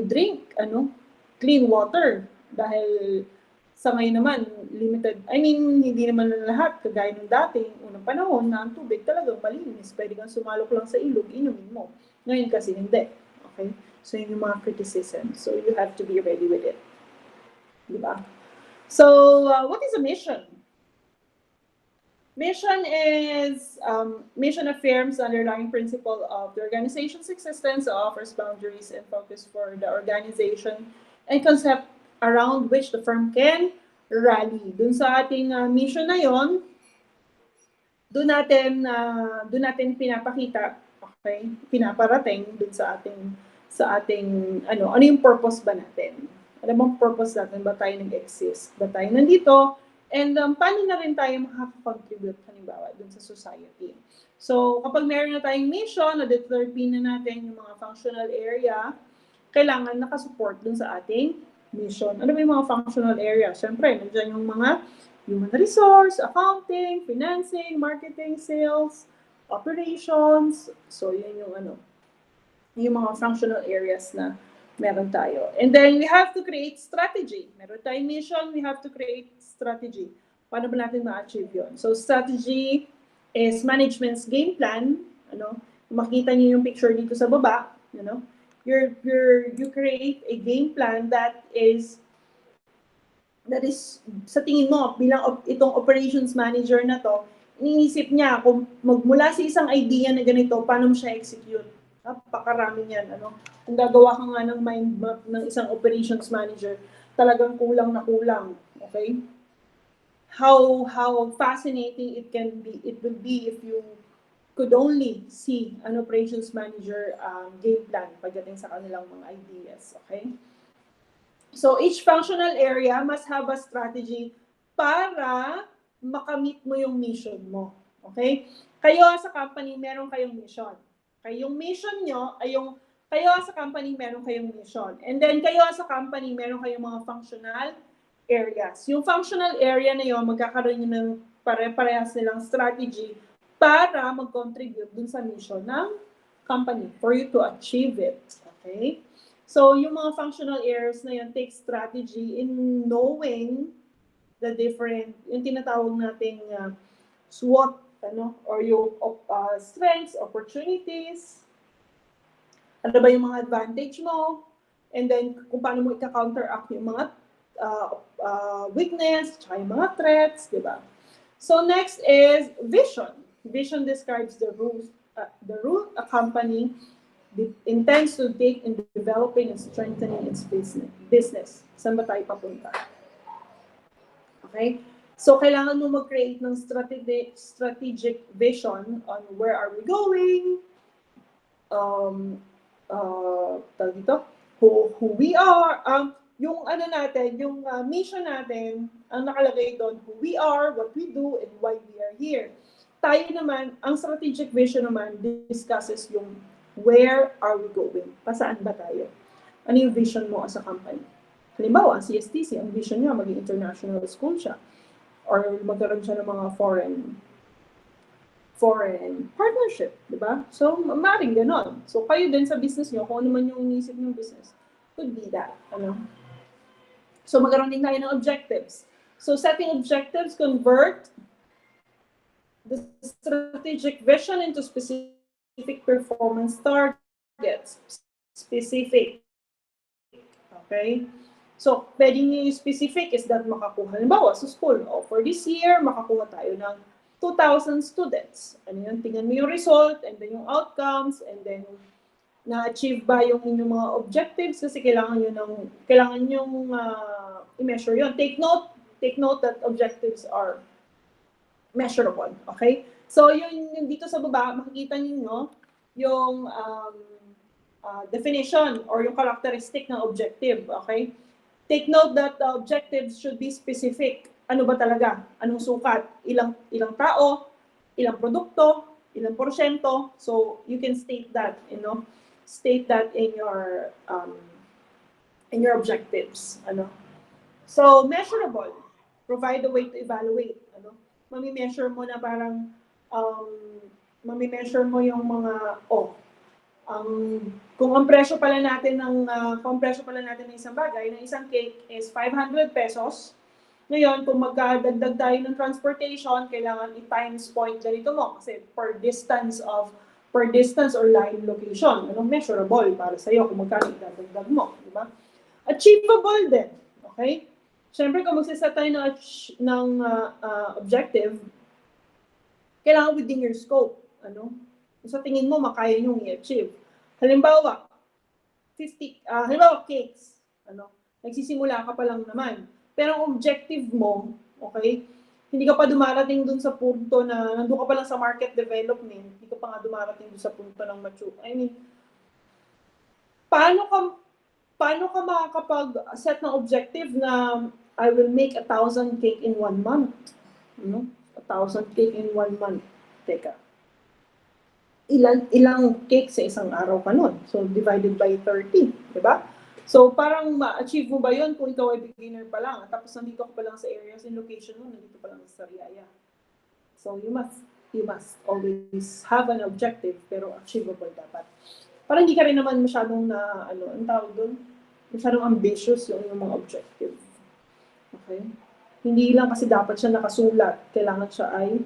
drink clean water dahil sa ngayon naman limited. I mean, hindi naman lahat kagaya ng dating unang panahon na ang tubig talagang malinis. Pwede kang sumalok lang sa ilog, inumin mo. Ngayon kasi hindi. Okay? So yun yung mga criticism. So you have to be ready with it. Diba? So what is a mission? Mission affirms the underlying principle of the organization's existence, offers boundaries and focus for the organization and concept around which the firm can rally. Dun sa ating mission na yon, dun natin pinapakita, okay, pinaparating dun sa ating ano yung purpose ba natin? Ano bang purpose natin? Ba tayo nag-exist? Ba tayo nandito? And paano na rin tayo makaka-contribute halimbawa dun sa society? So, kapag meron na tayong mission, na-determine na natin yung mga functional area, kailangan nakasupport dun sa ating mission. Ano ba yung mga functional area? Siyempre, nandiyan yung mga human resource, accounting, financing, marketing, sales, operations. So, yun yung mga functional areas na meron tayo. And then we have to create strategy. Meron tayong mission, we have to create strategy. Paano ba natin ma-achieve yun? So strategy is management's game plan. Makita niyo yung picture dito sa baba. You create a game plan that is sa tingin mo bilang itong operations manager na to, iniisip niya kung magmula sa isang idea na ganito, paano mo siya execute. Napakarami niyan. Kung gagawa ka nga ng mind map ng isang operations manager, talagang kulang na kulang. Okay? How fascinating it will be if you could only see an operations manager game plan pagdating sa kanilang mga ideas. Okay? So each functional area must have a strategy para makamit mo yung mission mo. Okay? Kayo sa company, meron kayong mission. Kayong mission nyo ay kayo sa company, meron kayong mission. And then kayo sa company, meron kayong mga functional areas. Yung functional area na yun, magkakaroon yun ng pare-parehas nilang strategy para mag-contribute dun sa mission ng company for you to achieve it. Okay? So, yung mga functional areas na yun take strategy in knowing yung tinatawag nating SWOT, or yung strengths, opportunities, ano ba yung mga advantage mo, and then kung paano mo i-counteract yung mga weakness, tsaka yung mga threats, di ba? So next is vision. Vision describes the route a company intends to take in developing and strengthening its business. Saan ba tayo papunta? Okay? So, kailangan mo mag-create ng strategic vision on where are we going, dito, who we are, yung ano natin, yung mission natin, ang nakalagay doon, who we are, what we do, and why we are here. Tayo naman, ang strategic vision naman discusses yung where are we going? Pasaan ba tayo? Ano yung vision mo as a company? Halimbawa, ang CSTC, ang vision niya, maging international school siya. Or magkaroon siya ng mga foreign partnership, di ba? So, maaaring ganon. So, kayo din sa business nyo, kung ano man yung inisip nyo business, could be that, So, magkaroon din tayo ng objectives. So, setting objectives convert the strategic vision into specific performance targets. Specific. Okay? So, pwedeng yung specific is that makakuha, halimbawa, sa school, for this year, makakuha tayo ng 2,000 students. Ano yun? Tingnan mo yung result, and then yung outcomes, and then na-achieve ba yung inyong mga objectives kasi kailangan yung i-measure yun. Take note that objectives are measurable. Okay? So, yung dito sa baba, makikita niyo yung definition or yung characteristic ng objective. Okay? Take note that the objectives should be specific. Ano ba talaga? Anong sukat? Ilang tao, ilang produkto, ilang porsyento. So you can state that, state that in your objectives. So measurable. Provide a way to evaluate. Mami-measure mo na parang mami-measure mo yung mga kung ang presyo pala natin ng isang bagay, ng isang cake is 500 pesos. Ngayon, kung magdadagdag tayo ng transportation, kailangan i-times point ganito mo kasi per distance or line location. Measurable para sa iyo kung magkano idadagdag mo, di ba? Achievable din, okay? Siyempre, kung magsiset tayo ng objective, kailangan within your scope, sa tingin mo makaya niyong i-achieve. Halimbawa, cakes, nagsisimula ka pa lang naman. Pero ang objective mo, okay, hindi ka pa dumarating dun sa punto na nandun ka pa lang sa market development, hindi ka pa nga dumarating dun sa punto ng mature. I mean, paano ka makakapag-set ng objective na I will make 1,000 cake in 1 month? 1,000 cake in 1 month. Teka. Ilang cake sa isang araw ka nun? So, divided by 30, di ba? So, parang ma-achieve mo ba yun kung ikaw ay beginner pa lang? Tapos nandito ka pa lang sa areas and location mo, nandito pa lang sa Sariaya. So, you must always have an objective, pero achievable dapat. Parang hindi ka rin naman masyadong ang tawag doon? Masyadong ambitious yung mga objective. Okay? Hindi lang kasi dapat siya nakasulat. Kailangan siya ay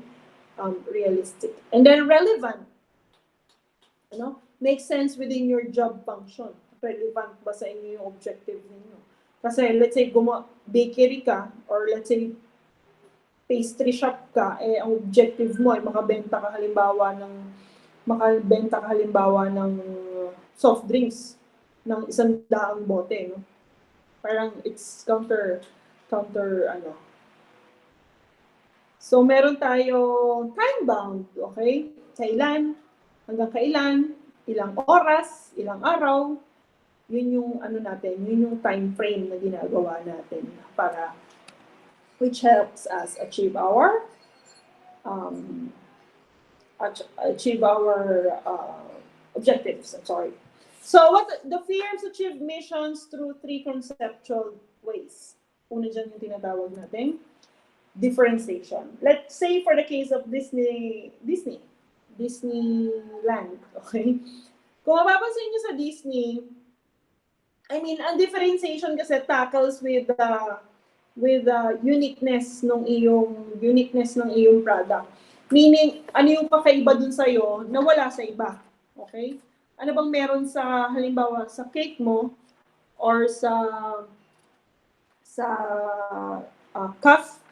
realistic. And then relevant. Make sense within your job function. Relevant ba sa inyo yung objective ninyo? Kasi let's say bakery ka or let's say pastry shop ka, ang objective mo ay makabenta ka halimbawa ng soft drinks ng 100 bote, Parang it's counter So meron tayo time bound, okay? Kailan, hanggang kailan, ilang oras, ilang araw, yun yung yun yung time frame na ginagawa natin para which helps us achieve our objectives. I'm sorry. So the firms achieve missions through 3 conceptual ways. Una dyan yung tinatawag natin differentiation. Let's say for the case of Disneyland, okay? Kung mapapansin nyo sa Disney, I mean, ang differentiation kasi tackles with uniqueness ng iyong product. Meaning, ano yung kakaiba dun sa'yo na wala sa iba. Okay? Ano bang meron sa, halimbawa, sa cake mo or sa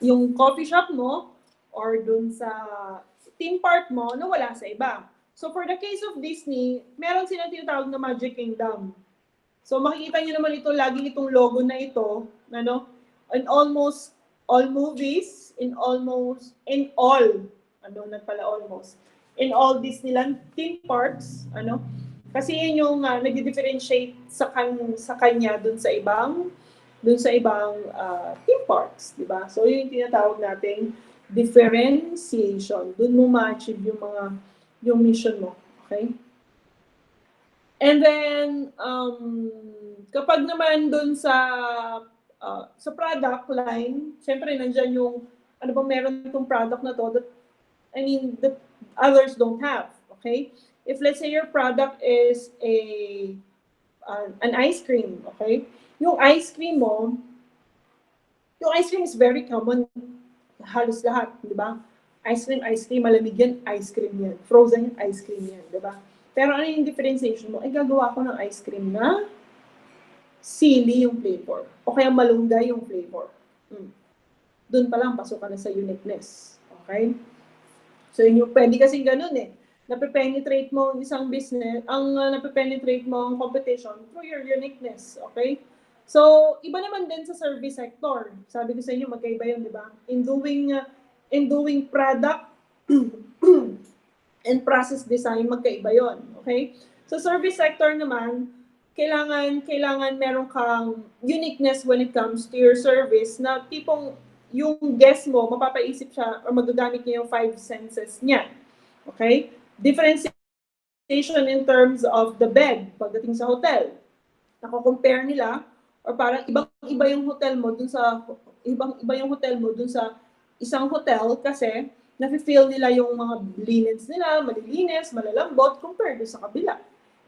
yung coffee shop mo or dun sa theme park mo na wala sa iba. So for the case of Disney, meron silang tinatawag na Magic Kingdom. So makikita niyo naman ito, lagi itong logo na ito, ano, in almost all movies, in all, ano na pala almost, in all Disneyland theme parks, ano, kasi yun yung nag-differentiate sa kanya dun sa ibang theme parks, di ba? So yun yung tinatawag nating differentiation. Dun mo ma-achieve yung mission mo, okay? And then, kapag naman dun sa product line, syempre nandyan yung, ano bang meron itong product na to that others don't have, okay? If let's say your product is an ice cream, okay? Yung ice cream is very common, halos lahat, di ba? Ice cream, malamig yan, ice cream yan. Frozen yan, ice cream yan, di ba? Pero ano yung differentiation mo? Ay, gagawa ko ng ice cream na sili yung flavor. O kaya malunggay yung flavor. Doon pa lang, pasok ka na sa uniqueness. Okay? So, yun yung pwede kasing ganun eh. Nape-penetrate mo isang business, nape-penetrate mo ang competition through your uniqueness. Okay? So, iba naman din sa service sector. Sabi ko sa inyo, magkaiba yun, di ba? In doing product and process design, magkaiba yon. Okay? So, service sector naman, kailangan meron kang uniqueness when it comes to your service na tipong yung guest mo, mapapaisip siya or magagamit niya yung 5 senses niya. Okay? Differentiation in terms of the bed pagdating sa hotel. Nako-compare nila or parang ibang-iba yung hotel mo dun sa isang hotel kasi nafe-feel nila yung mga linens nila, malilinis, malalambot compared sa kabila.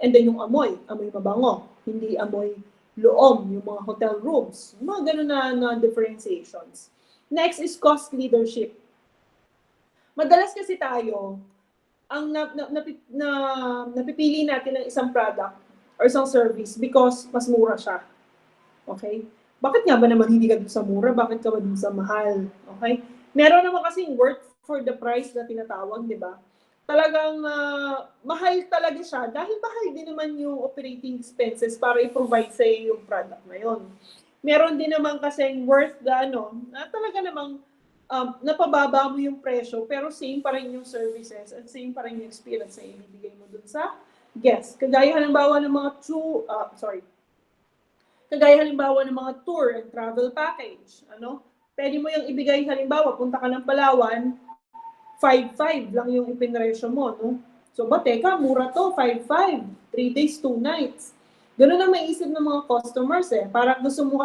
And then yung amoy mabango, hindi amoy loom, yung mga hotel rooms. Mga ganun na differentiations. Next is cost leadership. Madalas kasi tayo, ang napipili natin ng isang product or isang service because mas mura siya. Okay? Bakit nga ba naman hindi ka dun sa mura? Bakit ka ba dun sa mahal? Okay? Meron naman kasing worth for the price na tinatawag, di ba? Talagang mahal talaga siya dahil mahal din naman yung operating expenses para i-provide sa iyo yung product na yon. Meron din naman kasing worth na talaga namang napababa mo yung presyo pero same pa rin yung services at same pa rin yung experience na ibibigay mo dun sa guest. Kagaya halimbawa ng mga tour and travel package. Pwede mo yung ibigay halimbawa, punta ka ng Palawan, 5,500 lang yung ipinresyo mo, no? So, teka, mura to, 5,500, 3 days, 2 nights. Ganun ang maisip ng mga customers eh. Parang gusto mo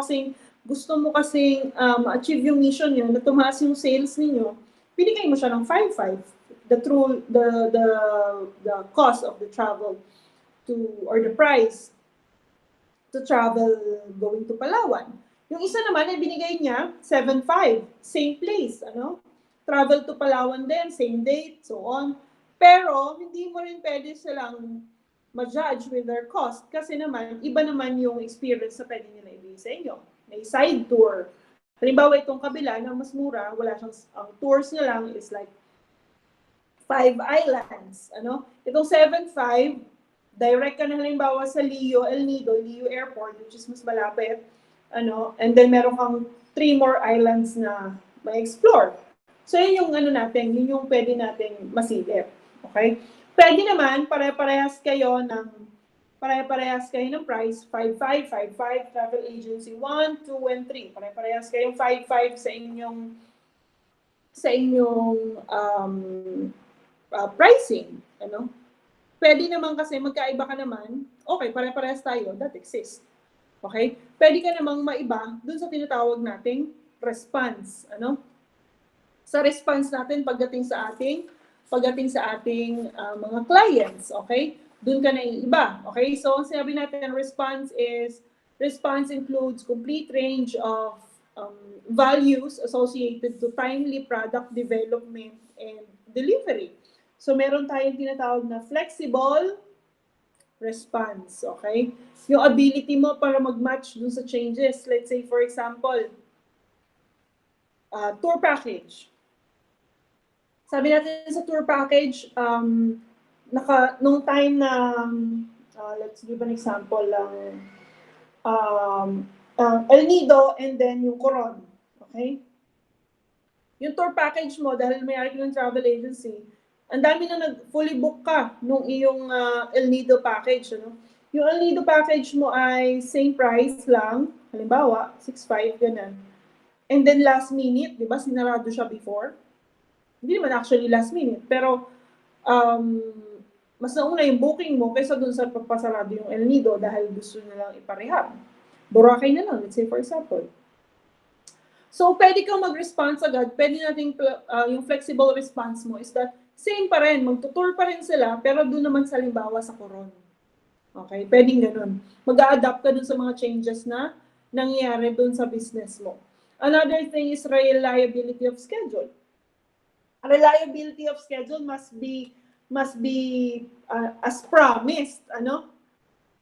kasing achieve yung mission nyo, na tumaas yung sales ninyo, binigay mo siya ng 5,500. The cost of the travel or the price to travel going to Palawan. Yung isa naman ay binigay niya 7,500, same place, travel to Palawan din, same date, so on. Pero hindi mo rin pwede silang ma-judge with their cost kasi naman iba naman yung experience na pwede nila ibigay sa inyo. May side tour. Halimbawa itong kabila na mas mura, wala siyang ang tours niya lang is like 5 islands, Itong 7,500 direct ka na halimbawa sa Leo Airport, which is mas malapit, and then meron kang 3 more islands na ma-explore. So, yun yung pwede nating masilip. Okay? Pwede naman, pare-parehas kayo ng price, 5,500, 5,500, travel agency, 1, 2, and 3. Pare-parehas kayong 5,500 sa inyong pricing. Pwede naman kasi magkaiba ka naman, okay, pare-parehas tayo, that exists. Okay? Pwede ka namang maiba dun sa tinatawag nating response. Sa response natin pagdating sa ating mga clients, okay? Doon ka na iiba, okay? So, sinabi natin response includes complete range of values associated to timely product development and delivery. So meron tayong tinatawag na flexible response, okay? Yung ability mo para mag-match dun sa changes. Let's say, for example, tour package. Sabi natin sa tour package, nung time na, let's give an example lang, El Nido and then yung Coron. Okay? Yung tour package mo, dahil may-ari ka ng travel agency, ang dami na fully book ka nung iyong El Nido package. Ano? Yung El Nido package mo ay same price lang, halimbawa, 6.5, ganun. And then last minute, di ba, sinarado siya before? Hindi naman actually last minute, pero mas nauna yung booking mo kaysa dun sa pagpasarado yung El Nido dahil gusto nilang iparehab. Boracay na lang, let's say for example. So, pwede kang mag-response agad. Pwede natin, yung flexible response mo is that same pa rin, magtutour pa rin sila, pero doon naman sa limbawa sa Coron. Okay? Pwedeng ganun. Mag-a-adapt ka dun sa mga changes na nangyayari dun sa business mo. Another thing is reliability of schedule. Reliability of schedule must be as promised. Ano?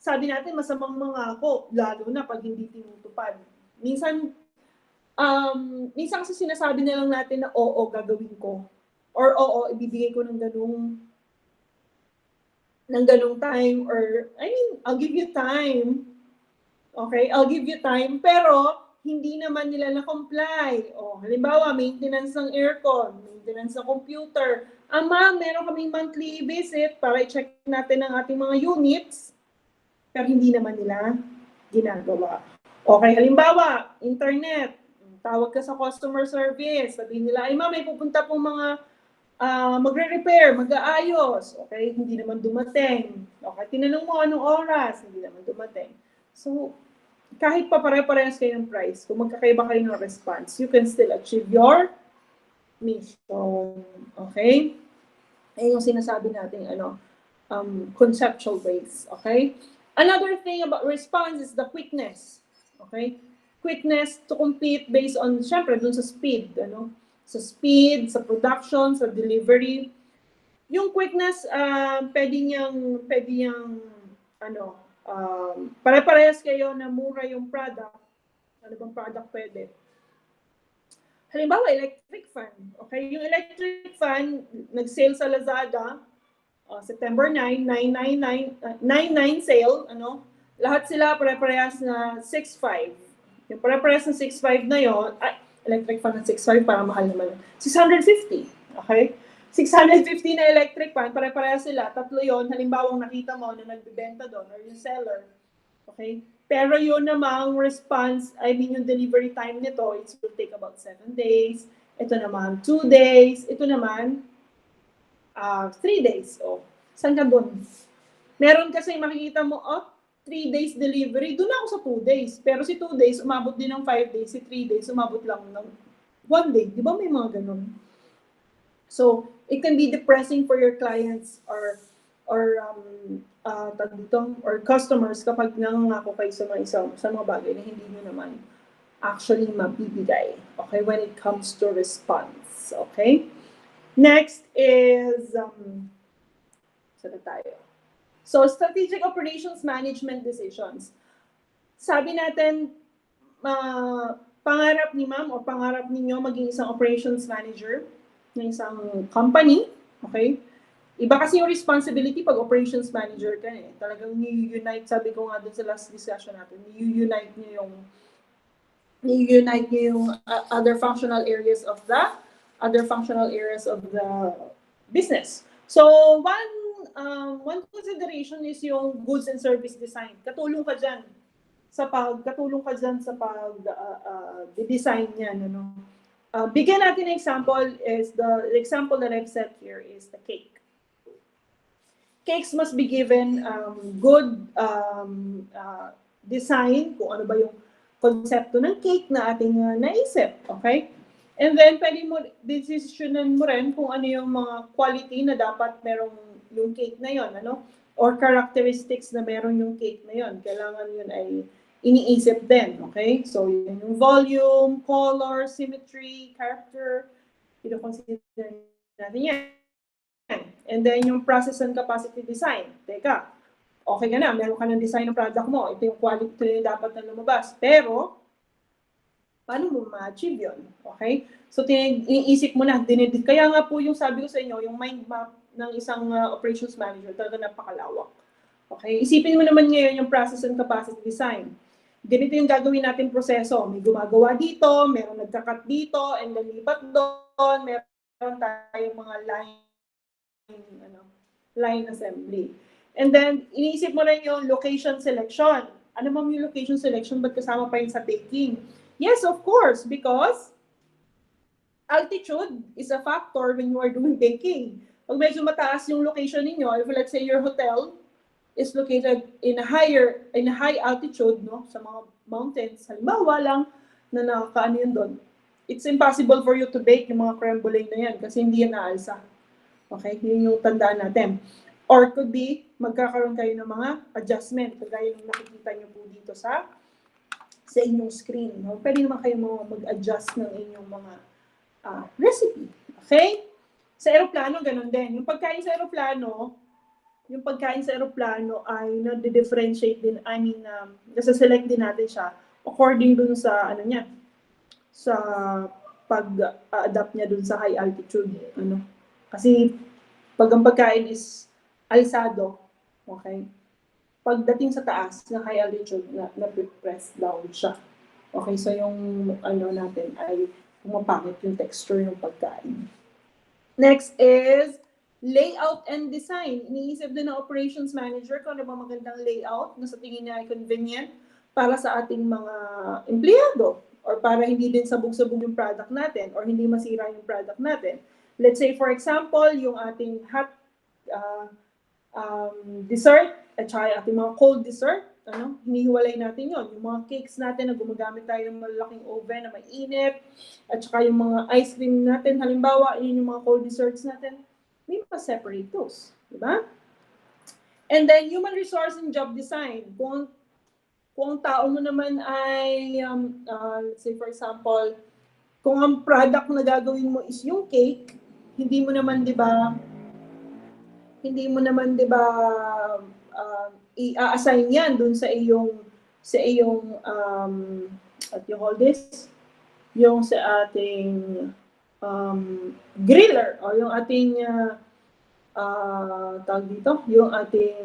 Sabi natin, masamang mangako, lalo na pag hindi tinutupad. Minsan kasi sinasabi na lang natin na oo, gagawin ko. Or oo, ibibigay ko ng ganung time. Or, I'll give you time. Okay? I'll give you time. Pero, hindi naman nila na-comply. O, halimbawa, maintenance ng aircon, maintenance ng computer. Ma'am, meron kaming monthly visit para i-check natin ang ating mga units. Pero hindi naman nila ginagawa. Okay, halimbawa, internet. Tawag ka sa customer service. Sabihin nila, ma'am, may pupunta pong mga magre-repair, mag-aayos. Okay, hindi naman dumating. Okay, tinanong mo anong oras, hindi naman dumating. So, kahit pa pare-parehas kayo ng price, kung magkakaiba kayo ng response, you can still achieve your mission. Okay? Yung sinasabi natin, conceptual ways. Okay? Another thing about response is the quickness. Okay? Quickness to compete based on, syempre, dun sa speed. Sa speed, sa production, sa delivery. Yung quickness, pwede niyang pare-parehas kayo na mura yung product. Ano bang product pwede? Halimbawa, electric fan. Okay? Yung electric fan, nag-sale sa Lazada, September 9, 999 sale, lahat sila pare-parehas na 6.5. Yung pare-parehas na 6.5 na yon, electric fan na 6.5 para mahal naman. 650. Okay? 650 na electric fan, pare-parehas sila. Tatlo yon, halimbawa nakita mo na nagbibenta doon or yung seller. Okay? Pero yun namang response, yung delivery time nito, it will take about 7 days. Ito naman, 2 days. Ito naman, 3 days. Saan ka doon? Meron kasi makikita mo, 3 days delivery, doon ako sa 2 days. Pero si 2 days, umabot din ng 5 days. Si 3 days, umabot lang ng 1 day. Di ba may mga ganun? So, it can be depressing for your clients or customers kapag nangangako kayo sa mga bagay na hindi nyo naman actually mabibigay. Okay? When it comes to response. Okay? Next is, saan tayo? So, strategic operations management decisions. Sabi natin, pangarap ni ma'am o pangarap ninyo maging isang operations manager ng isang company. Okay? Iba kasi yung responsibility pag operations manager ka eh. Talagang ni-unite, sabi ko nga dun sa last discussion natin, ni-unite nyo yung other functional areas of the business. So, one consideration is yung goods and service design. Katulong ka dyan sa pag-design niyan. Bigyan natin ng example is the example that I've set here is the cake. Cakes must be given good design, kung ano ba yung konsepto ng cake na ating naisip. Okay? And then, pwede mo, decisionan mo rin kung ano yung mga quality na dapat merong yung cake na yon, or characteristics na meron yung cake na yon. Kailangan yun ay iniisip din, okay? So, yun yung volume, color, symmetry, character, consider natin yan. And then, yung process and capacity design. Teka, okay ka na, meron ka ng design ng product mo, ito yung quality ito yung dapat na lumabas. Pero, paano mo ma-achieve yun? Okay? So, iniisip mo na, kaya nga po yung sabi ko sa inyo, yung mind map ng isang operations manager, talaga napakalawak. Okay? Isipin mo naman ngayon yung process and capacity design. Ganito yung gagawin natin proseso. May gumagawa dito, meron nagkakat dito, and then lipat doon, meron tayong mga line assembly. And then, iniisip mo rin yung location selection. Ano ma'am yung location selection? Ba't kasama pa yun sa baking? Yes, of course, because altitude is a factor when you are doing baking. Pag medyo mataas yung location ninyo, if let's say your hotel is located in a high altitude, no, sa mga mountains, halimbawa lang na nakakaano yun doon, it's impossible for you to bake yung mga creme brulee na yan kasi hindi yan naalsa. Okay? Yun yung tandaan natin. Or could be, magkakaroon kayo ng mga adjustment, kagaya yung nakikita nyo po dito sa inyong screen. No? Pwede naman kayo mag-adjust ng inyong mga recipe. Okay? Sa aeroplano, ganun din. Yung pagkain sa aeroplano ay na-differentiate din, nasa-select din natin siya according dun sa, sa pag-adapt niya dun sa high altitude. Kasi, pag ang pagkain is alsado, okay, pagdating sa taas ng high altitude, na-press down siya. Okay, so yung natin ay pumapangit yung texture ng pagkain. Next is layout and design. Iniisip din ng operations manager kung ano ba magandang layout na sa tingin niya ay convenient para sa ating mga empleyado or para hindi din sabog-sabog yung product natin or hindi masira yung product natin. Let's say, for example, yung ating hot dessert at saka ating mga cold dessert, hinihiwalay natin yon. Yung mga cakes natin na gumagamit tayo ng malaking oven na mainit, at saka yung mga ice cream natin, halimbawa, yun yung mga cold desserts natin, may pa-separate those. Diba? And then, human resource and job design. Kung ang tao mo naman ay, let's say for example, kung ang product na gagawin mo is yung cake, hindi mo naman, di ba, i-assign yan dun sa iyong what you call this? Yung sa ating griller o yung ating tawag dito, yung ating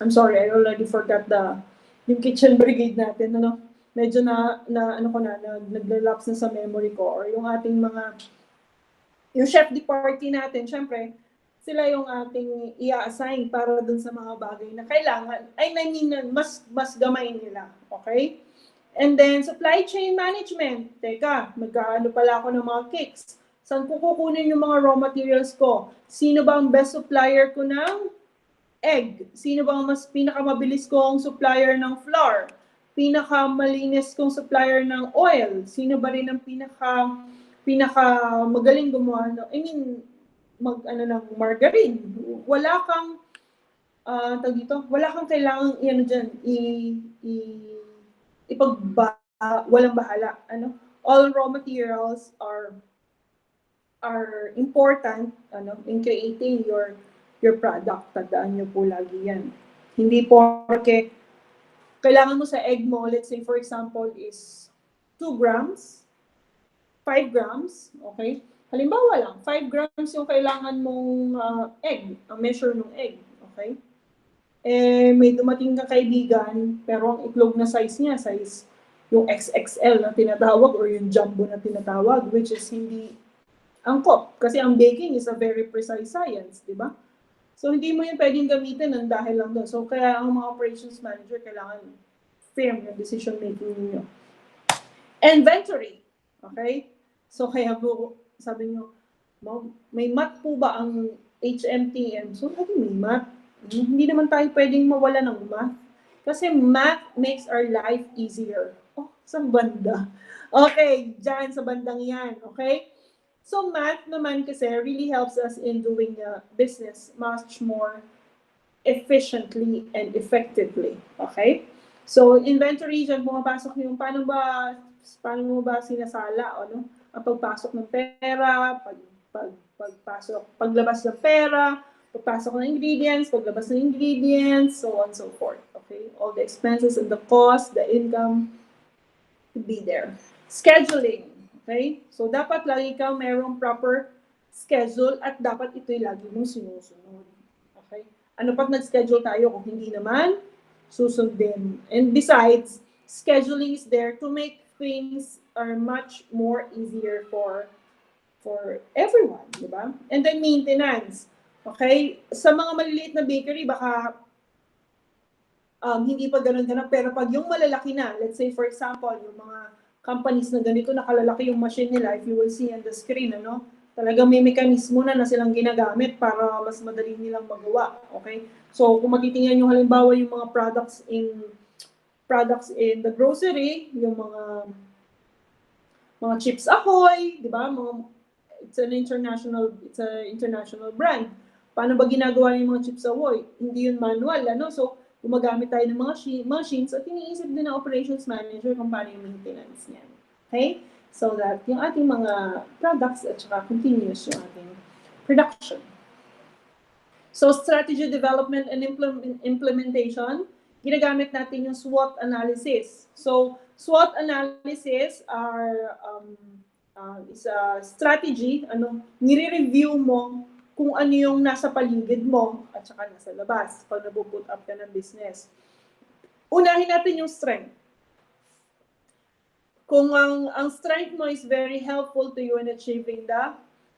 I'm sorry, I already forgot yung kitchen brigade natin, medyo naglalapse na sa memory ko, or yung ating yung chef de party natin, syempre, sila yung ating i-assign para dun sa mga bagay na kailangan, mas gamay nila, okay? And then, supply chain management. Teka, magkaano pala ako ng mga cakes? Saan ko kukunin yung mga raw materials ko? Sino ba ang best supplier ko ng egg? Sino ba ang pinakamabilis kong supplier ng flour? Pinakamalinis kong supplier ng oil? Sino ba rin ang magaling gumawa ng, ng margarine? Wala kang wala kang kailangang walang bahala. All raw materials are important in creating your product. Tandaan nyo po lagi yan. Hindi porke kailangan mo sa egg mo, let's say for example is 2 grams, 5 grams, okay? Halimbawa lang, 5 grams yung kailangan mong egg, ang measure ng egg, okay? May dumating ka kaibigan, pero ang itlog na size niya, yung XXL na tinatawag or yung jumbo na tinatawag, which is hindi angkop. Kasi ang baking is a very precise science, di ba? So, hindi mo yun pwedeng gamitin ng dahil lang doon. So, kaya ang mga operations manager kailangan firm yung decision making ninyo. Inventory. Okay? So, kaya po, sabi nyo, may math po ba ang HMTM? So, may math. Hindi naman tayo pwedeng mawala ng math. Kasi math makes our life easier. Oh, sa banda. Okay, dyan sa bandang yan. Okay? So, math naman kasi really helps us in doing business much more efficiently and effectively. Okay? So, inventory, dyan pumapasok yung paano mo ba sinasala, ano? Ang pagpasok ng pera, paglabas ng pera, pagpasok ng ingredients, paglabas ng ingredients, so on and so forth. Okay? All the expenses and the cost, the income, to be there. Scheduling. Okay? So, dapat lagi kang merong proper schedule at dapat ito'y lagi mong sinusunod. Okay? Ano pat nag-schedule tayo kung hindi naman susundin. And besides, scheduling is there to make things are much more easier for everyone, di ba? And then maintenance. Okay? Sa mga maliliit na bakery, baka hindi pa ganun, pero pag yung malalaki na, let's say for example, yung mga companies na ganito, nakalalaki yung machine nila, if you will see on the screen, ano, talagang may mekanismo na silang ginagamit para mas madali nilang magawa. Okay? So, kung matitingnan nyo halimbawa yung mga products in the grocery, yung mga Chips Ahoy, di ba? It's an international brand. Paano ba ginagawa yung mga Chips Ahoy? Hindi yun manual, ano? So, gumagamit tayo ng mga machines at iniisip din ng operations manager kung paano yung maintenance niyan. Okay? So that yung ating mga products at saka continuous yung ating production. So strategy development and implementation, ginagamit natin yung SWOT analysis. So SWOT analysis is a strategy, nire-review mo kung ano yung nasa paligid mo at saka nasa labas pag nag-put up ka ng business. Unahin natin yung strength. Kung ang strength mo is very helpful to you in achieving the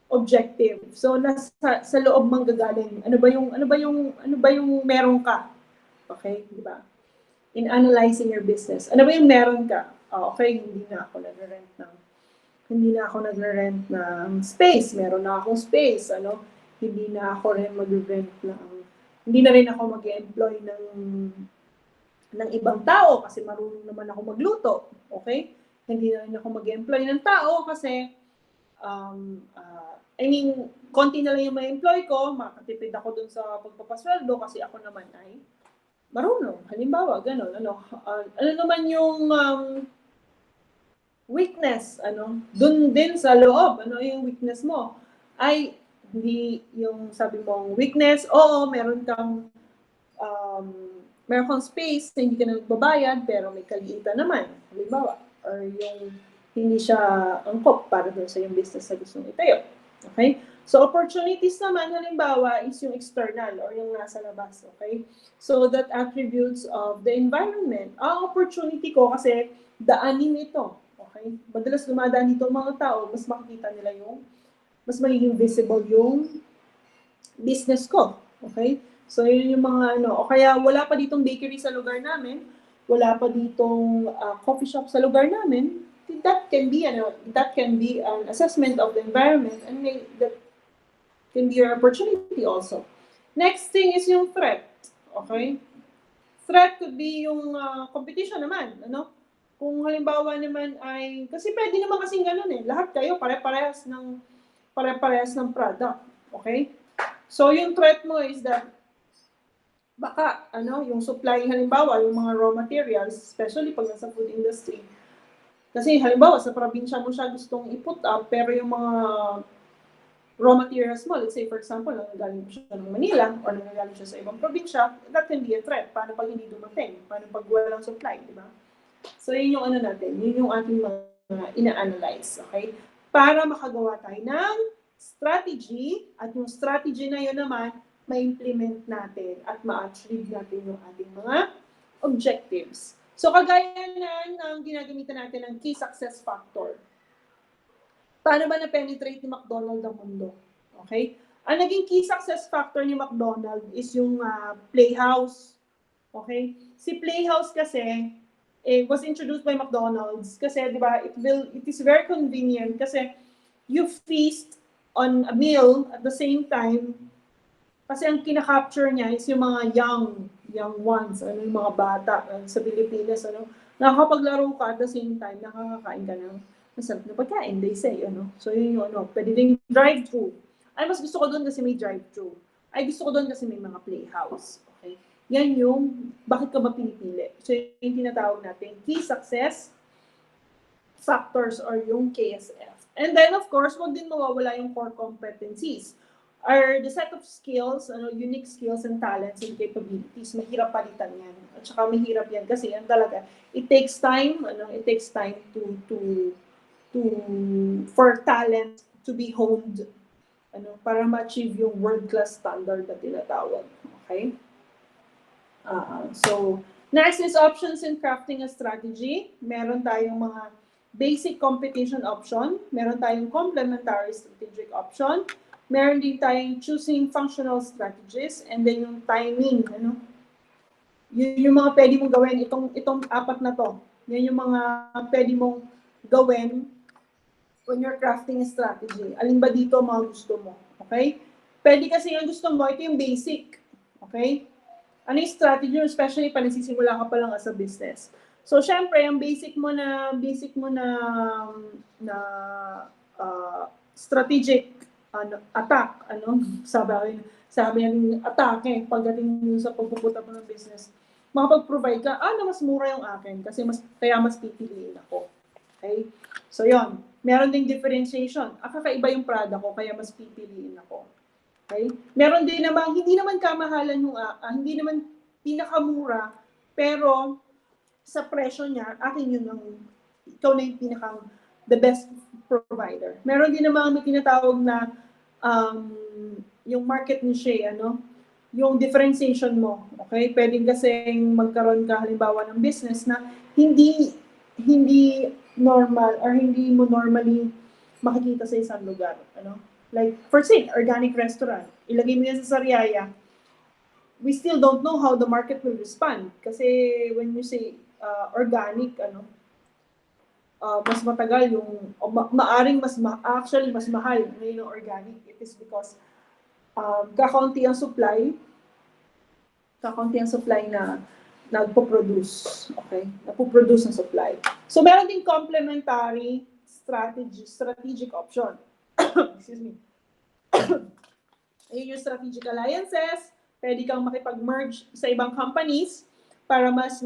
objective. So sa loob manggagaling. Ano ba yung meron ka? Okay, di ba? In analyzing your business. Ano ba yung meron ka? Okay, hindi na ako nagre-rent ng space. Meron na akong space, Hindi na rin ako mag-employ ng ibang tao kasi marunong naman ako magluto. Okay? Hindi na rin ako mag-employ ng tao kasi, konti na lang yung ma-employ ko, makatipid ako dun sa pagpapasweldo kasi ako naman ay marunong. Halimbawa, gano'n. Ano naman yung weakness? Dun din sa loob, yung weakness mo? Ay, hindi yung sabi mong weakness, oo, meron kang space na hindi ka na nagbabayad, pero may kaliitan naman. Halimbawa, or yung hindi siya angkop para doon sa yung business na gusto mong itayo. Okay? So, opportunities naman, halimbawa, is yung external or yung nasa labas. Okay? So, that attributes of the environment. Ang opportunity ko kasi daanin ito. Okay? Madalas dumadaan dito mga tao, mas makikita nila mas magiging visible yung business ko. Okay? So, yun yung mga o kaya wala pa ditong bakery sa lugar namin, wala pa ditong coffee shop sa lugar namin, that can be an assessment of the environment and that can be your opportunity also. Next thing is yung threat. Okay? Threat could be yung competition naman, Kung halimbawa naman ay, kasi pwede naman kasing ganun lahat kayo pare-parehas ng product. Okay? So, yung threat mo is that baka, yung supply, halimbawa, yung mga raw materials, especially pag nasa food industry. Kasi, halimbawa, sa probinsya mo siya gustong i-put up, pero yung mga raw materials mo, let's say, for example, nanggagaling siya ng Manila, or nanggagaling siya sa ibang probinsya, that can be a threat. Paano pag hindi dumating? Paano pag walang supply, di ba? So, yun yung natin, yun yung ating mga ina-analyze, okay? Para makagawa tayo ng strategy, at yung strategy na yun naman, ma-implement natin at ma-achieve natin yung ating mga objectives. So, kagaya ng ginagamitan natin ng key success factor. Paano ba na-penetrate ni McDonald's ang mundo? Okay? Ang naging key success factor ni McDonald's is yung Playhouse. Okay? Si Playhouse kasi, was introduced by McDonald's kasi, di ba, it is very convenient kasi you feast on a meal at the same time. Kasi ang kinakapture niya is yung mga young ones, yung mga bata sa Pilipinas, nakakapaglaro ka at the same time, nakakakain ka ng masarap na pagkain, they say, So yun yung pwede ding drive-thru. Ay, mas gusto ko doon kasi may drive-thru. Ay, gusto ko doon kasi may mga Playhouse. Okay? Yan yung bakit ka ba pinipili. So, yung tinatawag natin key success factors or yung KSF. And then, of course, wag din mawawala yung core competencies. Are the set of skills, unique skills and talents and capabilities. Mahirap palitan yan. At saka mahirap yan kasi yan talaga. It takes time, for talent to be honed para ma-achieve yung world-class standard na tinatawag. Okay? So, next is options in crafting a strategy. Meron tayong mga basic competition option. Meron tayong complementary strategic option. Meron din tayong choosing functional strategies. And then yung timing. Yun yung mga pwede mong gawin. Itong apat na to. Yan yung mga pwede mong gawin when you're crafting a strategy. Alin ba dito mga gusto mo? Okay? Pwede kasi yung gusto mo, ito yung basic. Okay? Ano yung strategy, especially pa nagsisimula ka pa lang as a business. So, syempre, ang basic mo na strategic attack, sabi natin atake pagdating sa pagpupunta mo ng business. Makapag-provide ka, na mas mura yung akin kasi kaya mas pipiliin ako. Okay? So, yon. Meron ding differentiation. Kakaiba yung product ko, kaya mas pipiliin ako. Okay? Meron din naman, hindi naman kamahalan yung, hindi naman pinakamura, pero sa presyo niya, akin yun ikaw na yung the best provider. Meron din naman may tinatawag na yung market niche, yung differentiation mo. Okay? Pwedeng kasing magkaroon ka halimbawa ng business na hindi normal or hindi mo normally makikita sa isang lugar. Like, for say, organic restaurant. Ilagay mo yan sa Sariaya. We still don't know how the market will respond. Kasi when you say organic, mas matagal yung, maaring mas mahal ngayon yung organic. It is because kakaunti ang supply na nagpo-produce. Okay? Nagpo-produce ng supply. So, meron din complementary strategic option. Excuse me. Ayun yung strategic alliances. Pwede kang makipag-merge sa ibang companies para mas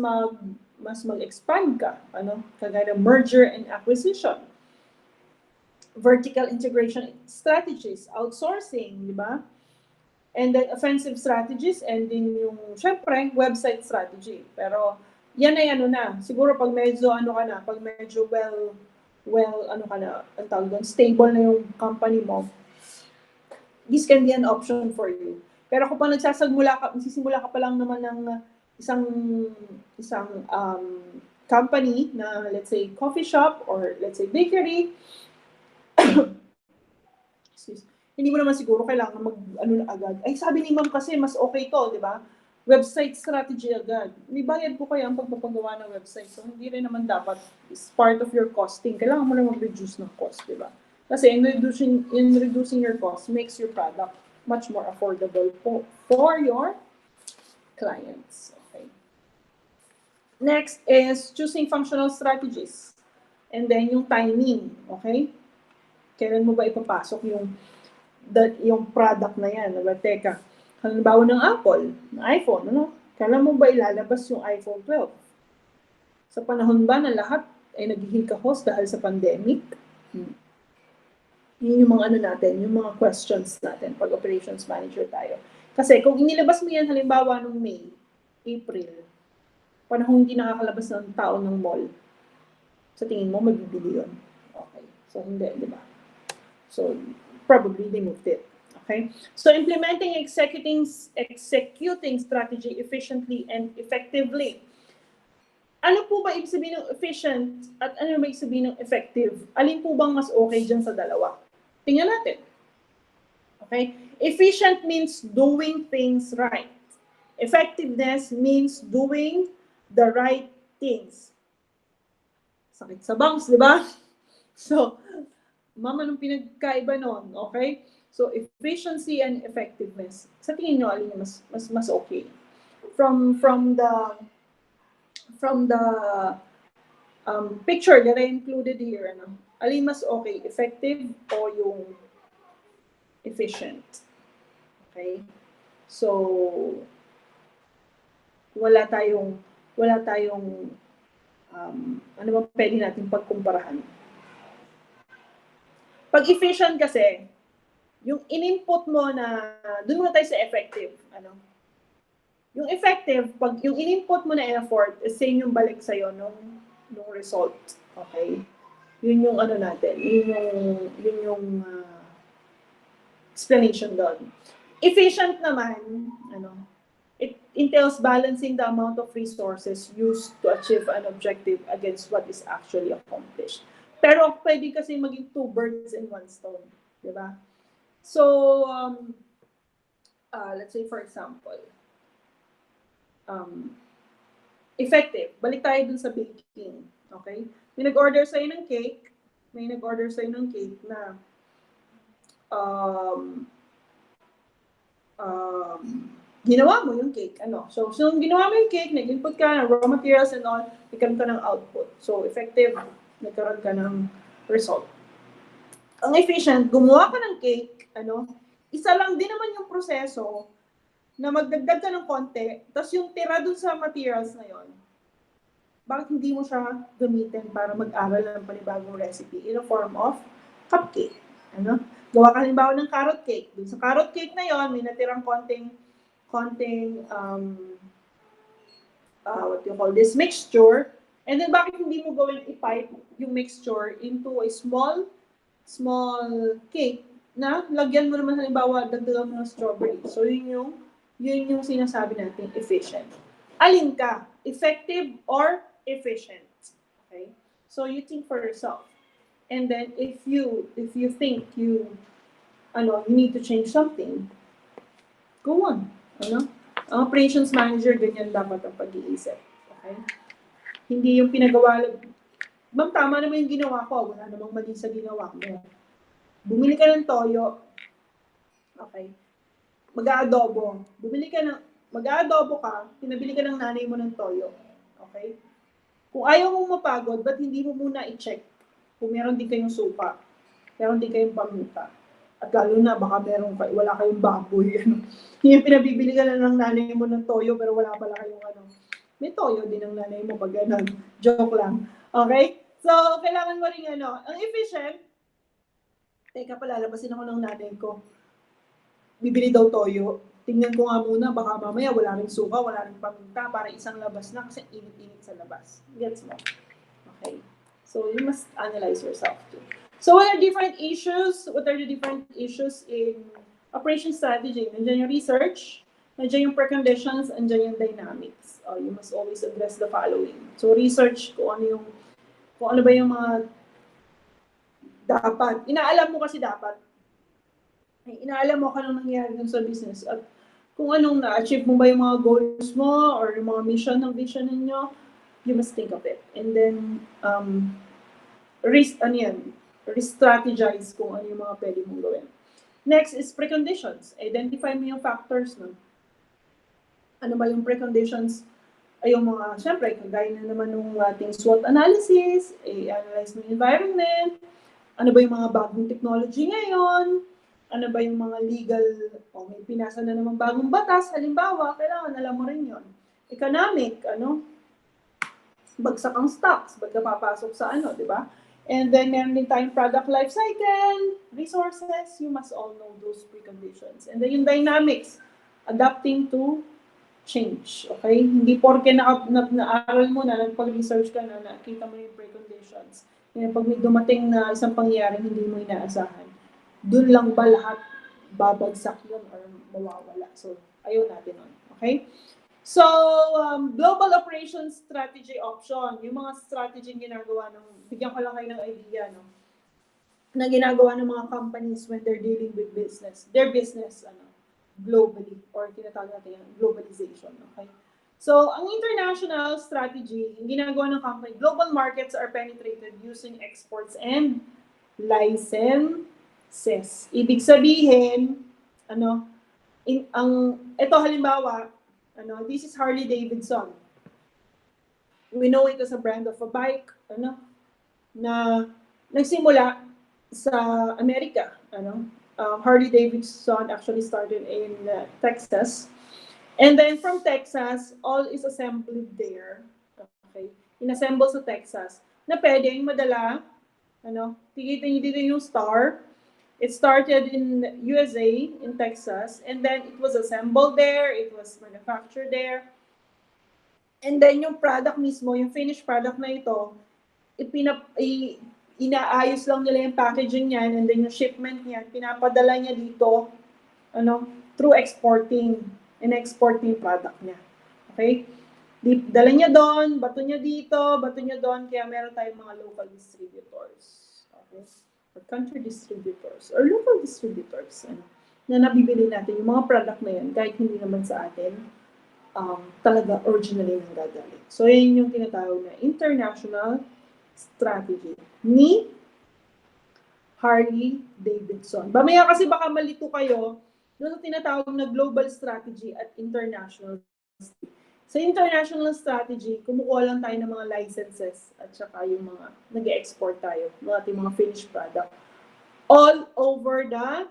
mag-expand ka. Kagaya ng merger and acquisition. Vertical integration strategies, outsourcing, di ba? And then offensive strategies, and din yung, syempre, website strategy. Pero, yan ay siguro pag medyo pag medyo ang tawag doon, stable na yung company mo, this can be an option for you. Pero kung nagsisimula ka pa lang naman ng isang company na, let's say, coffee shop or let's say bakery, hindi mo naman siguro kailangan agad. Ay, sabi ni ma'am kasi mas okay to, di ba? Website strategy agad. May bayad po kaya ang pagpapagawa ng website. So, hindi rin naman dapat is part of your costing. Kailangan mo na mag-reduce ng cost, di ba? Kasi in reducing your cost makes your product much more affordable for your clients. Okay. Next is choosing functional strategies. And then yung timing, okay? Kailan mo ba ipapasok yung product na yan? Teka, halimbawa ng Apple, ng iPhone, kailan mo ba ilalabas yung iPhone 12? Sa panahon ba na lahat ay naghihikahos dahil sa pandemic? Yun yung mga natin, yung mga questions natin pag operations manager tayo. Kasi kung inilabas mo yan halimbawa nung May, April, panahon hindi nakakalabas ng tao ng mall, sa tingin mo, mabibili yun. Okay. So, hindi, di ba? So, probably they moved it. Okay? So, implementing, executing strategy efficiently and effectively. Ano po ba ibig sabihin ng efficient at ano ba ibig sabihin ng effective? Alin po bang mas okay dyan sa dalawa? Tingnan natin. Okay? Efficient means doing things right. Effectiveness means doing the right things. Sakit sa bangs, di ba? So, mama, anong pinagkaiba nun? Okay? So, efficiency and effectiveness. Sa tingin nyo, alin mas okay? From the picture that I included here, alin mas okay? Effective o yung efficient? Okay? So, wala tayong ano ba pwede natin pagkumparahan. Pag efficient kasi, yung in-input mo na, doon muna tayo sa effective. Yung effective, pag yung in-input mo na effort, is same yung balik sa'yo nung result. Okay? Yun yung natin, yun yung explanation doon. Efficient naman, it entails balancing the amount of resources used to achieve an objective against what is actually accomplished. Pero pwede kasi maging two birds in one stone, di ba? So, let's say for example, effective. Balik tayo dun sa baking, okay? May nag-order sa'yo ng cake na ginawa mo yung cake. So nung ginawa mo yung cake, nag-input ka ng raw materials and all, nagkaroon ka ng output. So, effective, nagkaroon ka ng result. Ang efficient, gumawa ka ng cake, isa lang din naman yung proseso na magdagdag ka ng konti, tapos yung tira dun sa materials na yon, bakit hindi mo siya gamitin para mag-aral ng panibagong recipe in a form of cupcake? Gawa ka halimbawa ng carrot cake. Dun sa carrot cake na yon, may natirang konting what you call this, mixture. And then bakit hindi mo gawin i-pipe yung mixture into a small cake na lagyan mo naman halimbawa, dagdagan mo ng strawberry. So yun yung sinasabi natin efficient. Alin ka? Effective or efficient? Okay? So you think for yourself. And then if you think you need to change something, go on. Ang operations manager, ganyan dapat ang pag-iisip. Okay? Hindi yung pinagawa lang, ma'am, tama naman yung ginawa ko, wala namang mali sa ginawa mo. Bumili ka ng toyo, okay? Mag-aadobo ka, pinabili ka ng nanay mo ng toyo, okay? Kung ayaw mong mapagod, ba't hindi mo muna i-check kung meron din kayong suka, meron din kayong paminta, at lalo na, baka wala kayong baboy, Yung pinabibili ka na ng nanay mo ng toyo, pero wala pala kayong may toyo din ng nanay mo pag ganun. Joke lang. Okay? So, kailangan mo rin ang efficient, teka pala, labasin ako ng nanay ko. Bibili daw toyo. Tingnan ko nga muna, baka mamaya wala rin suka, wala rin paminta, para isang labas na kasi init-init sa labas. Gets mo? Okay? So, you must analyze yourself too. So, what are the different issues in operation strategy? Nandiyan yung research, nandiyan yung preconditions, nandiyan yung dynamics. You must always address the following. So, research, kung ano ba yung mga dapat. Inaalam mo kasi dapat. Inaalam mo kung anong nangyari dun sa business at kung anong na-achieve mo ba yung mga goals mo or yung mga mission ng vision ninyo, you must think of it. And then, re-strategize kung ano yung mga pwede mong gawin. Next is preconditions. Identify mo yung factors, no? Ano ba yung preconditions? Ay yung mga, syempre, kagaya na naman ng ating SWOT analysis, analyze mo yung environment, ano ba yung mga bagong technology ngayon, ano ba yung mga legal, may pinasa na naman bagong batas, halimbawa, kailangan alam mo rin yun. Economic, bagsak ang stocks, ba't ka papasok sa di ba? And then, meron din tayong product life cycle, resources, you must all know those preconditions. And then yung dynamics, adapting to change, okay? Hindi porke na-aral mo na, nagpag-research ka na, nakita mo yung preconditions. Kaya pag may dumating na isang pangyayari, hindi mo inaasahan, dun lang ba lahat babagsak yun or mawawala? So, ayaw natin nun, okay? So, global operations strategy option, yung mga strategy ginagawa bigyan ko lang kayo ng idea, na ginagawa ng mga companies when they're dealing with their business, globally, or tinatawag natin yung globalization, okay? So, ang international strategy, yung ginagawa ng company, global markets are penetrated using exports and licenses. Ibig sabihin, ito halimbawa, this is Harley Davidson. We know it as a brand of a bike, na nagsimula sa Amerika, Harley Davidson actually started in Texas. And then from Texas, all is assembled there. Okay? Inassemble sa Texas. Na pwedeng madala, tikita nyo dito yung star. It started in USA, in Texas, and then it was assembled there, it was manufactured there. And then yung product mismo, yung finished product na ito, inaayos lang nila yung packaging niyan, and then yung shipment niya, pinapadala niya dito, through exporting, in-exporting product niya. Okay? Dala niya doon, bato niya dito, bato niya doon, kaya meron tayong mga local distributors. Okay? Or country distributors, or local distributors, na nabibili natin yung mga product na yun, kahit hindi naman sa atin, talaga originally nang gagaling. So, yun yung tinatawag na international strategy ni Harley Davidson. Mamaya kasi baka malito kayo doon sa tinatawag na global strategy at international strategy. Sa international strategy, kumukuha lang tayo ng mga licenses at saka yung mga nag-export tayo ng ating mga finished product all over the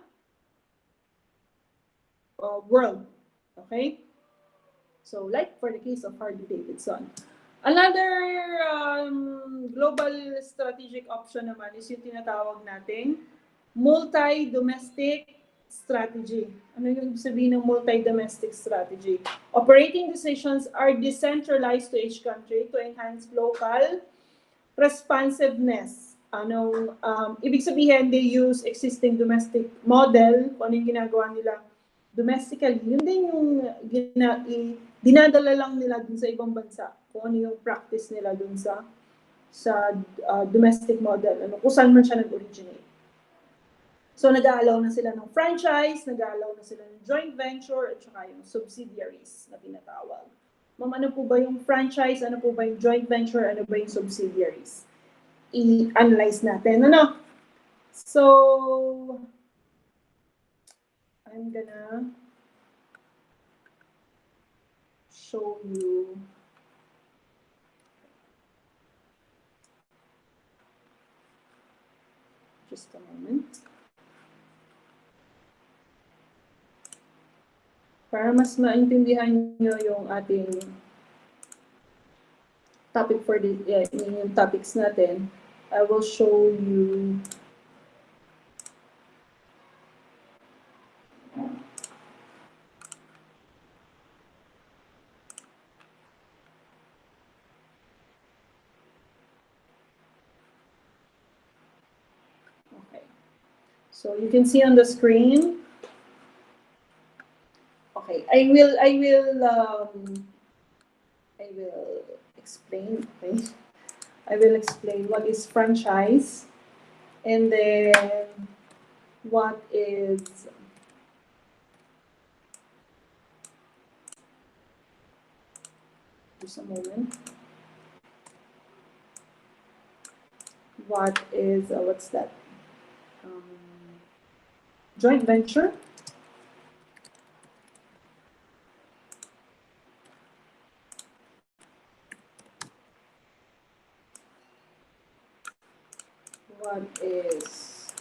world. Okay? So, like for the case of Harley Davidson. Another global strategic option naman is yung tinatawag nating multi-domestic strategy. Ano yung sabihin ng multi-domestic strategy? Operating decisions are decentralized to each country to enhance local responsiveness. Ibig sabihin, they use existing domestic model, kung ano yung ginagawa nila domestically, yun din yung dinadala lang nila dun sa ibang bansa, kung ano yung practice nila dun sa domestic model, kung saan man siya nag-originate. So, nag-aalaw na sila ng franchise, nag-aalaw na sila ng joint venture, at saka yung subsidiaries na tinatawag. Ma'am, ano po ba yung franchise? Ano po ba yung joint venture? Ano ba yung subsidiaries? I-analyze natin. So, I'm gonna show you just a moment. Para mas maintindihan nyo yung ating topic for the yung topics natin, I will show you okay. So you can see on the screen. Okay, I will explain. Okay, I will explain what is franchise, and then what is just a moment. What is what's that? Joint venture. What is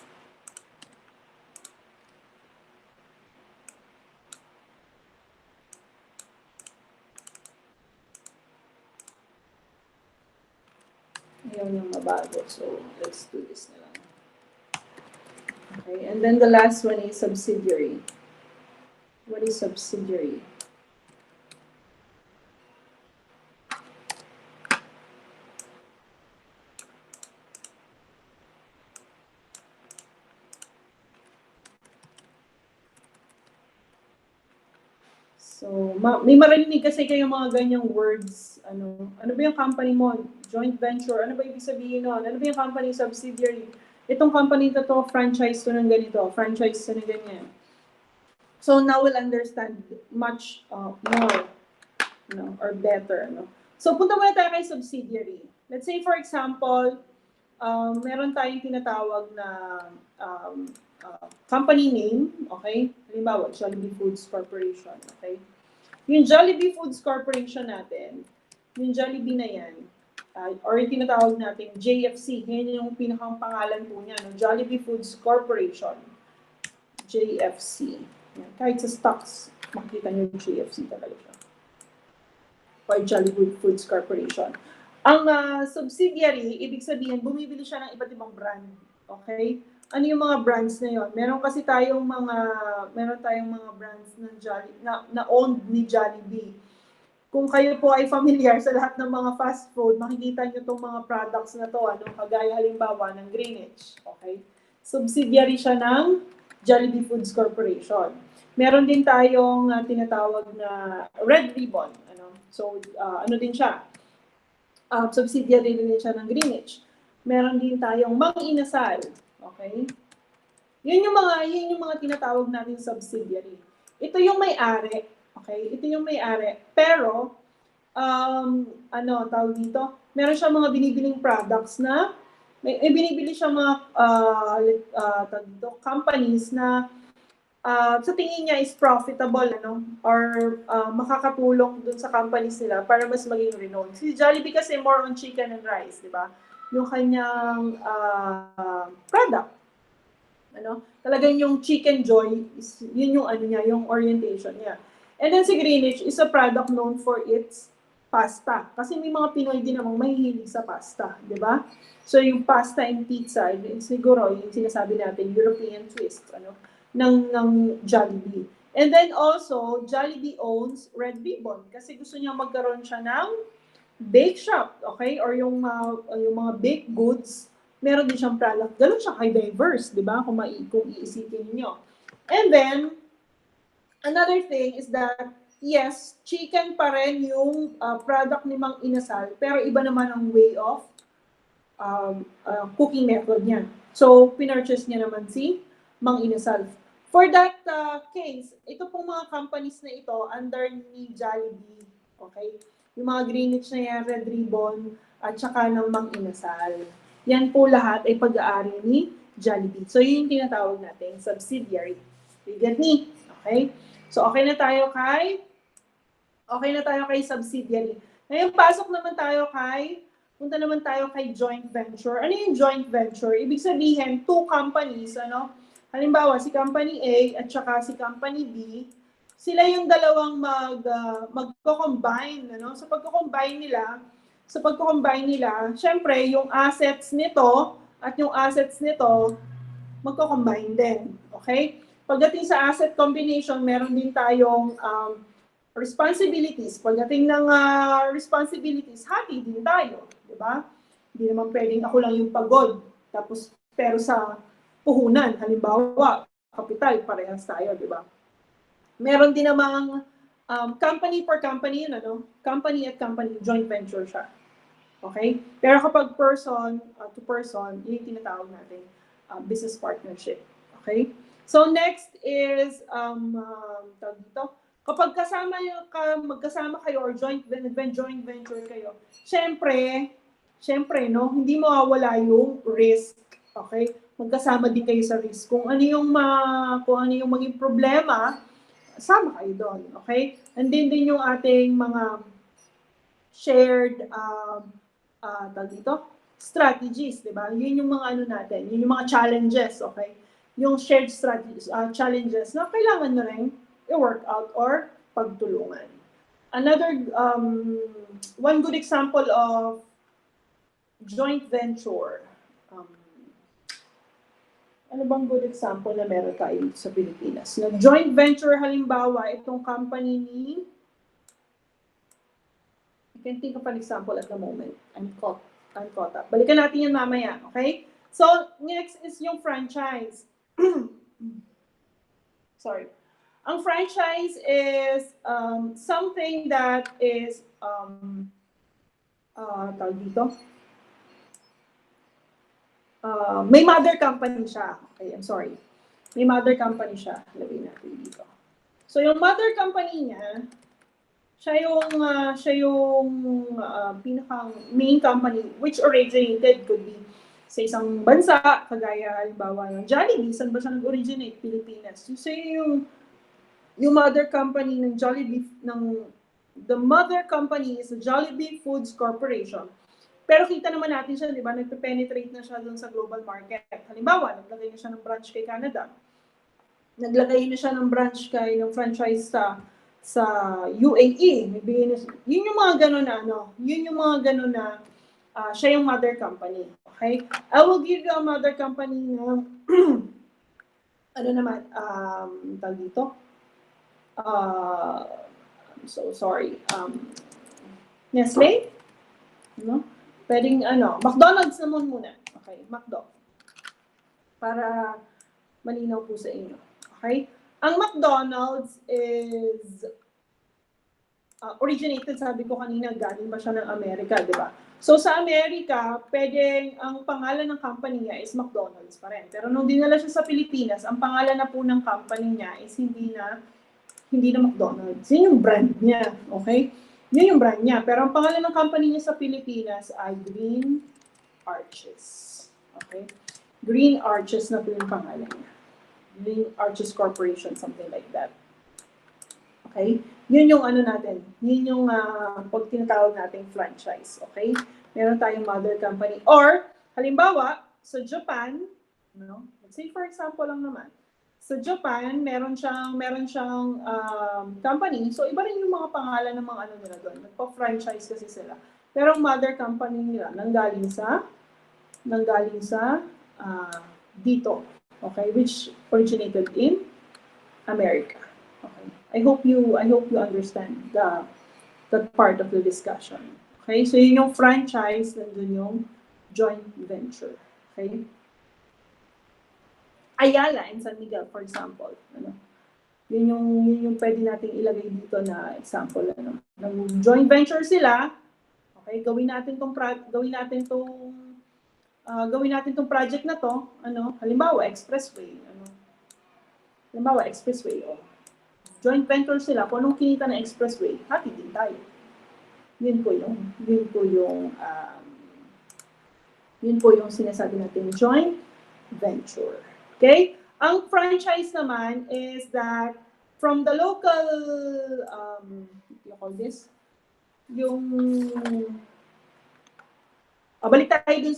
ayaw niyang mabago, so let's do this na lang. Okay, and then the last one is subsidiary. What is subsidiary? So, may marinig kasi kayong mga ganyang words. Ano ba yung company mo? Joint venture. Ano ba ibig sabihin nun? Ano ba yung company subsidiary? Itong company to franchise to ng ganito. Franchise to ng ganyan. So, now we'll understand much more, or better. So, punta muna tayo kay subsidiary. Let's say, for example, meron tayong tinatawag na company name, okay? Halimbawa, Jollibee Foods Corporation, okay? Yung Jollibee Foods Corporation natin, yung Jollibee na yan, or yung tinatawag natin JFC, yan yung pinakang pangalan po niya, no? Jollibee Foods Corporation, JFC. Yan, kahit sa stocks, makikita nyo yung JFC talaga siya. Or Jolly Foods Corporation. Ang subsidiary, ibig sabihin, bumibili siya ng iba't ibang brand. Okay? Ano yung mga brands na yun? Meron tayong mga brands ng na owned ni Jollibee. Kung kayo po ay familiar sa lahat ng mga fast food, makikita nyo itong mga products na to, kagaya halimbawa ng Greenwich. Okay? Subsidiary siya ng Jollibee Foods Corporation. Meron din tayong tinatawag na Red Ribbon. So, ano din siya? Subsidiary din siya ng Greenwich. Meron din tayong Mang Inasal. Okay? Yun yung mga tinatawag natin subsidiary. Ito yung may-ari. Okay? Ito yung may-ari. Pero, tawag dito? Meron siya mga binibiling products na binibili siya mga companies na sa tingin niya is profitable, or makakatulong dun sa companies nila para mas maging renowned. Si Jollibee kasi more on chicken and rice, di ba? Yung kanyang product. Talagang yung Chicken Joy, yun yung niya, yung orientation niya. And then si Greenwich is a product known for its pasta. Kasi may mga Pinoy din namang mahihilig sa pasta, di ba? So yung pasta and pizza, siguro yung sinasabi natin, European twist, ng Jollibee. And then also, Jollibee owns Red Ribbon kasi gusto niya magkaroon siya ng bake shop, okay? Or yung mga baked goods, meron din siyang product. Ganun siya kay diverse, di ba? Kung iisipin niyo. And then, another thing is that, yes, chicken pa rin yung product ni Mang Inasal, pero iba naman ang way of cooking method niya. So, pinurchase niya naman si Mang Inasal. For that case, ito pong mga companies na ito under ni Jollibee, okay? Yung mga Greenwich na yan, Red Ribbon, at saka ng Mang Inasal. Yan po lahat ay pag-aari ni Jollibee. So, yun yung tinatawag natin, subsidiary. You get me? Okay? So, okay na tayo kay subsidiary. Ngayon, punta naman tayo kay joint venture. Ano yung joint venture? Ibig sabihin, two companies, halimbawa, si Company A at saka si Company B, sila yung dalawang magko-combine. Sa pagko-combine nila, syempre, yung assets nito at yung assets nito, magko-combine din. Okay? Pagdating sa asset combination, meron din tayong responsibilities. Pagdating ng responsibilities, hati din tayo. Diba? Hindi naman pwedeng ako lang yung pagod. Pero sa puhunan, halimbawa, kapital, parehas tayo, di ba? Meron din namang company for company yun, company at company, joint venture siya. Okay? Pero kapag person to person, yun yung tinatawag natin business partnership. Okay? So next is, tawag dito, kapag magkasama kayo or joint venture kayo, syempre, hindi mawawala yung risk. Okay? Magkasama din kayo sa risk. Kung ano yung maging problema, sama kayo doon. Okay? And din yung ating mga shared strategies, di ba? Yun yung mga natin, yun yung mga challenges, okay? Yung shared strategies, challenges na kailangan na rin i-work out or pagtulungan. Another, one good example of joint venture. Ano bang good example na meron tayo sa Pilipinas? Na joint venture, halimbawa, itong company ni, I can think of an example at the moment. I'm caught up. Balikan natin yan mamaya, okay? So, next is yung franchise. Sorry. Ang franchise is something that is, tawag dito, may mother company siya. Okay, I'm sorry. May mother company siya. Lagay natin dito. So, yung mother company niya, siya yung pinakang main company which originated could be sa isang bansa, kagaya halimbawa ng Jollibee. Saan ba siya nag-originate? Pilipinas. So, yung mother company ng Jollibee, the mother company is the Jollibee Foods Corporation. Pero kita naman natin siya, di ba? Nagpe-penetrate na siya doon sa global market. Halimbawa, naglagay na siya ng branch kay Canada. naglagay na siya ng branch ng franchise sa UAE. Nagbigay na, yun yung mga ganun na yun yung mga ganun na siya yung mother company. Okay? I will give you a mother company na ano naman, tawag dito? I'm so sorry. Nestle? No? Pwedeng McDonald's naman muna. Okay, McDo. Para malinaw po sa inyo. Okay? Ang McDonald's is originated, sabi ko kanina, galing ba siya ng Amerika, di ba? So sa Amerika, pwedeng ang pangalan ng company niya is McDonald's pa rin. Pero nung dinala siya sa Pilipinas, ang pangalan na po ng company niya is hindi na McDonald's. Yun yung brand niya, okay? Yun yung brand niya. Pero ang pangalan ng company niya sa Pilipinas ay Green Arches. Okay? Green Arches na po yung pangalan niya. Green Arches Corporation, something like that. Okay? Yun yung natin. Yun yung pag tinatawag nating franchise. Okay? Meron tayong mother company. Or, halimbawa, sa Japan, let's say for example lang naman, sa Japan, meron siyang company. So, iba rin yung mga pangalan ng mga nila doon. Nagpa-franchise kasi sila. Pero ang mother company nila, nanggaling sa dito. Okay? Which originated in America. Okay? I hope you understand that part of the discussion. Okay? So, yun yung franchise, nandun yung joint venture. Okay? Ayala and San Miguel, for example. Yun yung pwede nating ilagay dito na example. Ng joint venture sila. Okay, gawin natin tong project na to. Halimbawa, expressway. Joint venture sila. Kung anong kinita ng expressway, happy din tayo. Yun po yung sinasabi natin, joint venture. Okay? Ang franchise naman is that from the local, what you call this? Balik tayo dun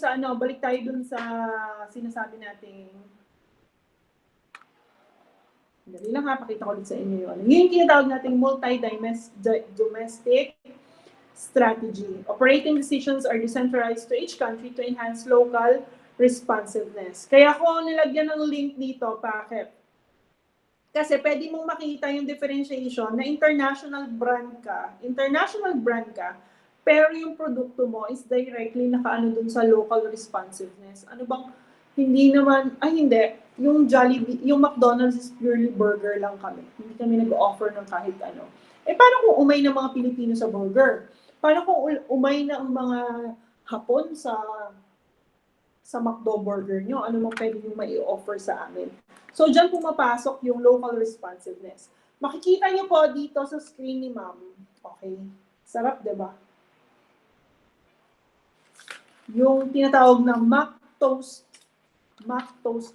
sa sinasabi natin. Dali lang pakita ko ulit sa inyo yun. Yun yung tinatawag nating multi-domestic strategy. Operating decisions are decentralized to each country to enhance local responsiveness. Kaya ko nilagyan ng link dito, bakit? Kasi pwede mong makita yung differentiation na international brand ka, pero yung produkto mo is directly nakaano dun sa local responsiveness. Ano bang, hindi, yung Jollibee, yung McDonald's is purely burger lang kami. Hindi kami nag-offer ng kahit ano. Paano kung umay ng mga Pilipino sa burger? Paano kung umay na ang mga Hapon sa McDo burger nyo? Ano mo pwede nyo mai-offer sa amin? So, dyan pumapasok yung local responsiveness. Makikita nyo po dito sa screen ni ma'am. Okay? Sarap, diba? Yung tinatawag na Mac Toast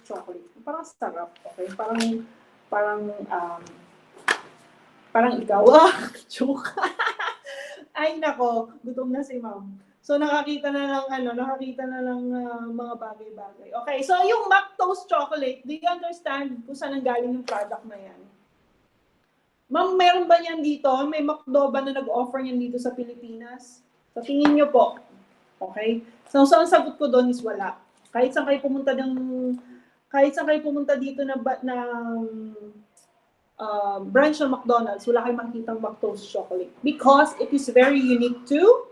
chocolate. Parang sarap, okay? Parang ikaw. Joke. Ay, nako. Gutom na si ma'am. So, nakakita na lang mga bagay-bagay. Okay, so yung Mac Toast chocolate, do you understand kung saan nanggaling yung product na yan? Ma'am, meron ba yan dito? May McDo ba na nag-offer yan dito sa Pilipinas? Sa tingin nyo po. Okay? So, ang sagot ko doon is wala. Kahit saan kayo pumunta dito na branch ng McDonald's, wala kayong makikitang Mac Toast chocolate. Because it is very unique to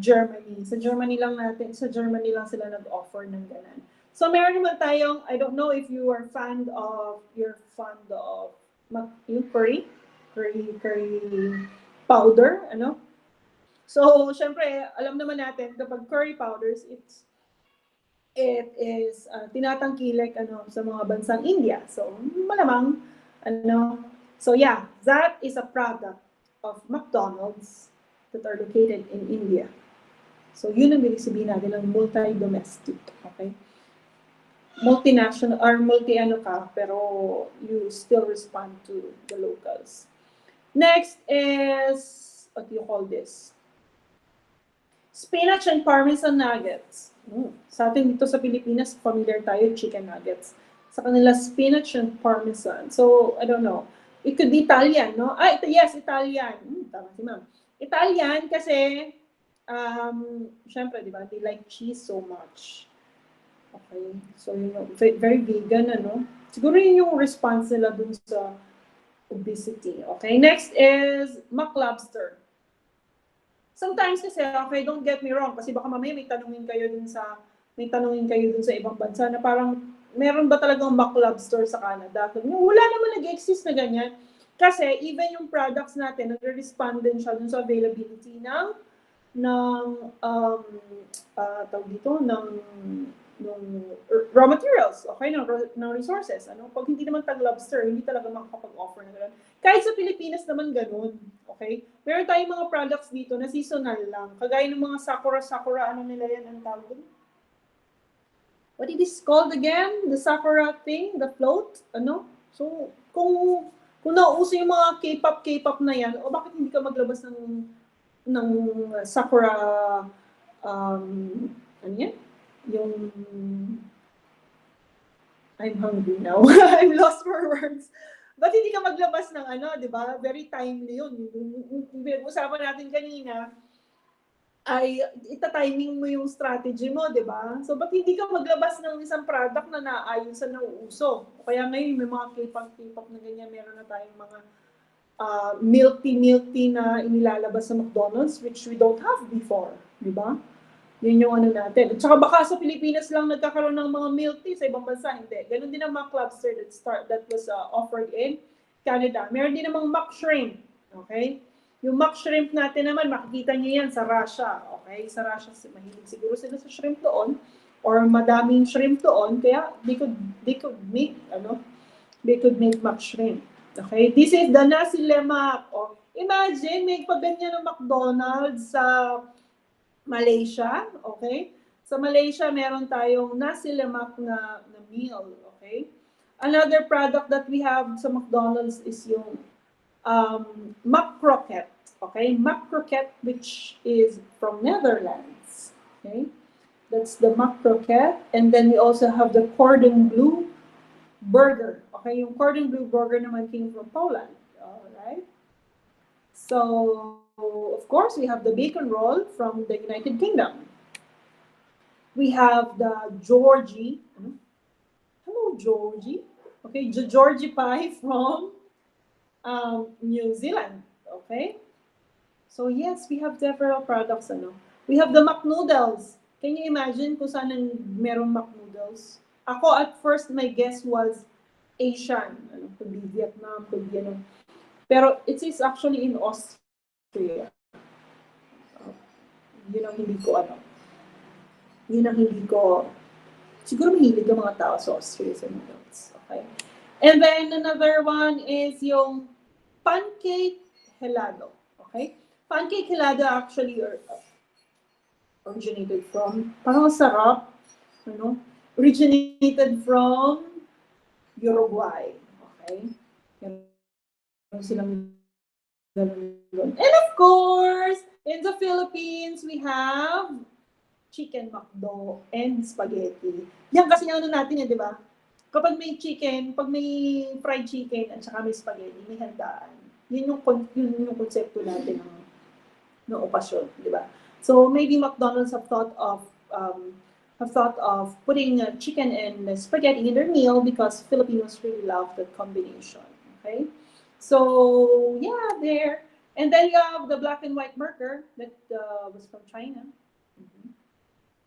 Germany. Sa Germany lang sila nag-offer ng ganan. So meron naman tayong, I don't know if you're fond of yung curry powder, So, syempre, alam naman natin kapag curry powders, it is tinatangkilik sa mga bansang India. So, malamang So yeah, that is a product of McDonald's that are located in India. So, yun ang bilig sabihin natin ng multi-domestic. Okay? Multinational, or pero you still respond to the locals. Next is, what do you call this? Spinach and Parmesan nuggets. Sa atin dito sa Pilipinas, familiar tayo, chicken nuggets. sa kanila spinach and parmesan. So, I don't know. It could be Italian, no? Yes, Italian. Tama si ma'am. Italian kasi, syempre, di ba, they like cheese so much. Okay. So, very vegan, ano? Siguro yun yung response nila dun sa obesity. Okay. Next is McLobster. Sometimes kasi, okay, don't get me wrong, kasi baka mamaya may tanungin kayo dun sa ibang bansa na parang, meron ba talagang McLobster sa Canada? Wala naman nag-exist na ganyan. Kasi even yung products natin, nagre-respond din siya dun sa availability ng tawag dito, ng raw materials, okay, ng resources. Ano? Pag hindi naman tag-lobster, hindi talaga makakapag-offer na gano'n. Kahit sa Pilipinas naman gano'n, okay? Meron tayong mga products dito na seasonal lang. Kagaya ng mga sakura, ano nila yan, ang tawag doon? What it is called again? The sakura thing? The float? Ano? So, kung nauuso yung mga K-pop na yan, o bakit hindi ka maglabas ng sakura, ano yan? Yung, I'm hungry now. I'm lost for words. Ba't hindi ka maglabas ng ano, di ba? Very timely yun. Yung usapan natin kanina, ay ita-timing mo yung strategy mo, di ba? So, ba't hindi ka maglabas ng isang product na naayon sa nauuso? O kaya ngayon, may mga K-pop na ganyan, meron na tayong mga milk tea na inilalabas sa McDonald's, which we don't have before, di ba? Yun yung ano natin. At saka baka sa Pilipinas lang nagkakaroon ng mga milk tea, sa ibang bansa hindi. Ganon din ang McLobster that was offered in Canada. Meron din namang Mac Shrimp, okay? Yung Mac Shrimp natin naman, makikita niyo yan sa Russia, okay? Sa Russia, mahilig siguro sila sa shrimp doon, or madaming shrimp doon, kaya they could make Mac Shrimp. Okay, this is the nasi lemak. Oh, imagine, may pagganyan ng McDonald's sa Malaysia, okay? Sa Malaysia, meron tayong nasi lemak na meal, okay? Another product that we have sa McDonald's is yung Mac Croquette, okay? Mac Croquette, which is from Netherlands, okay? That's the Mac Croquette. And then we also have the cordon bleu burger. Okay, yung cordon bleu burger naman came from Poland. Alright? So, of course, we have the bacon roll from the United Kingdom. We have the Georgie. Hello, Georgie. Okay, the Georgie pie from New Zealand. Okay? So, yes, we have several products. We have the McNoodles. Can you imagine kung saan merong McNoodles? Ako, at first, my guess was Asian. Could be Vietnam, could be Pero it is actually in Austria. Yun ang hindi ko, siguro mahilig ang mga tao sa Austria sa noodles. Okay? And then another one is yung pancake helado. Okay? Pancake helado actually originated from, parang sarap, originated from Uruguay. Okay? Silang ganun. And of course, in the Philippines, we have chicken McDo and spaghetti. Yan kasi yung natin yan, di ba? Kapag may chicken, pag may fried chicken at saka may spaghetti, may handaan. Yun yung konsepto natin ng okasyon, di ba? So maybe McDonald's have thought of putting chicken and spaghetti in their meal because Filipinos really love that combination. Okay, so yeah, there. And then you have the black and white burger that was from China.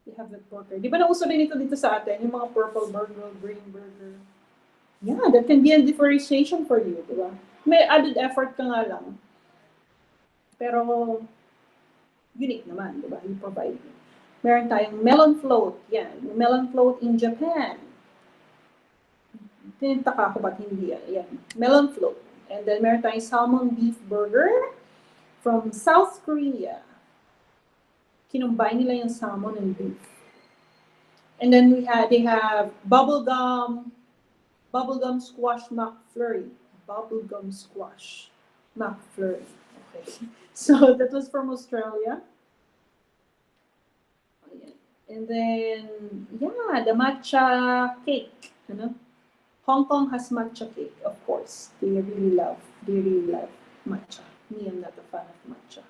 You have that burger. Di ba nauso din ito dito sa atin, yung mga purple burger, green burger. Yeah, that can be a differentiation for you, di ba? May added effort ka nga lang. Pero unique naman, di ba? You provide it. Meron tayong melon float. Yan. Melon float in Japan. Tinitaka ko ba't hindi yan? Yan. Melon float. And then meron tayong salmon beef burger from South Korea. Kinumbay nila yung salmon and beef. And then they have bubblegum squash McFlurry. Bubblegum squash McFlurry. Okay. So that was from Australia. And then, yeah, the matcha cake, Hong Kong has matcha cake, of course. They really love matcha. Me, I'm not a fan of matcha.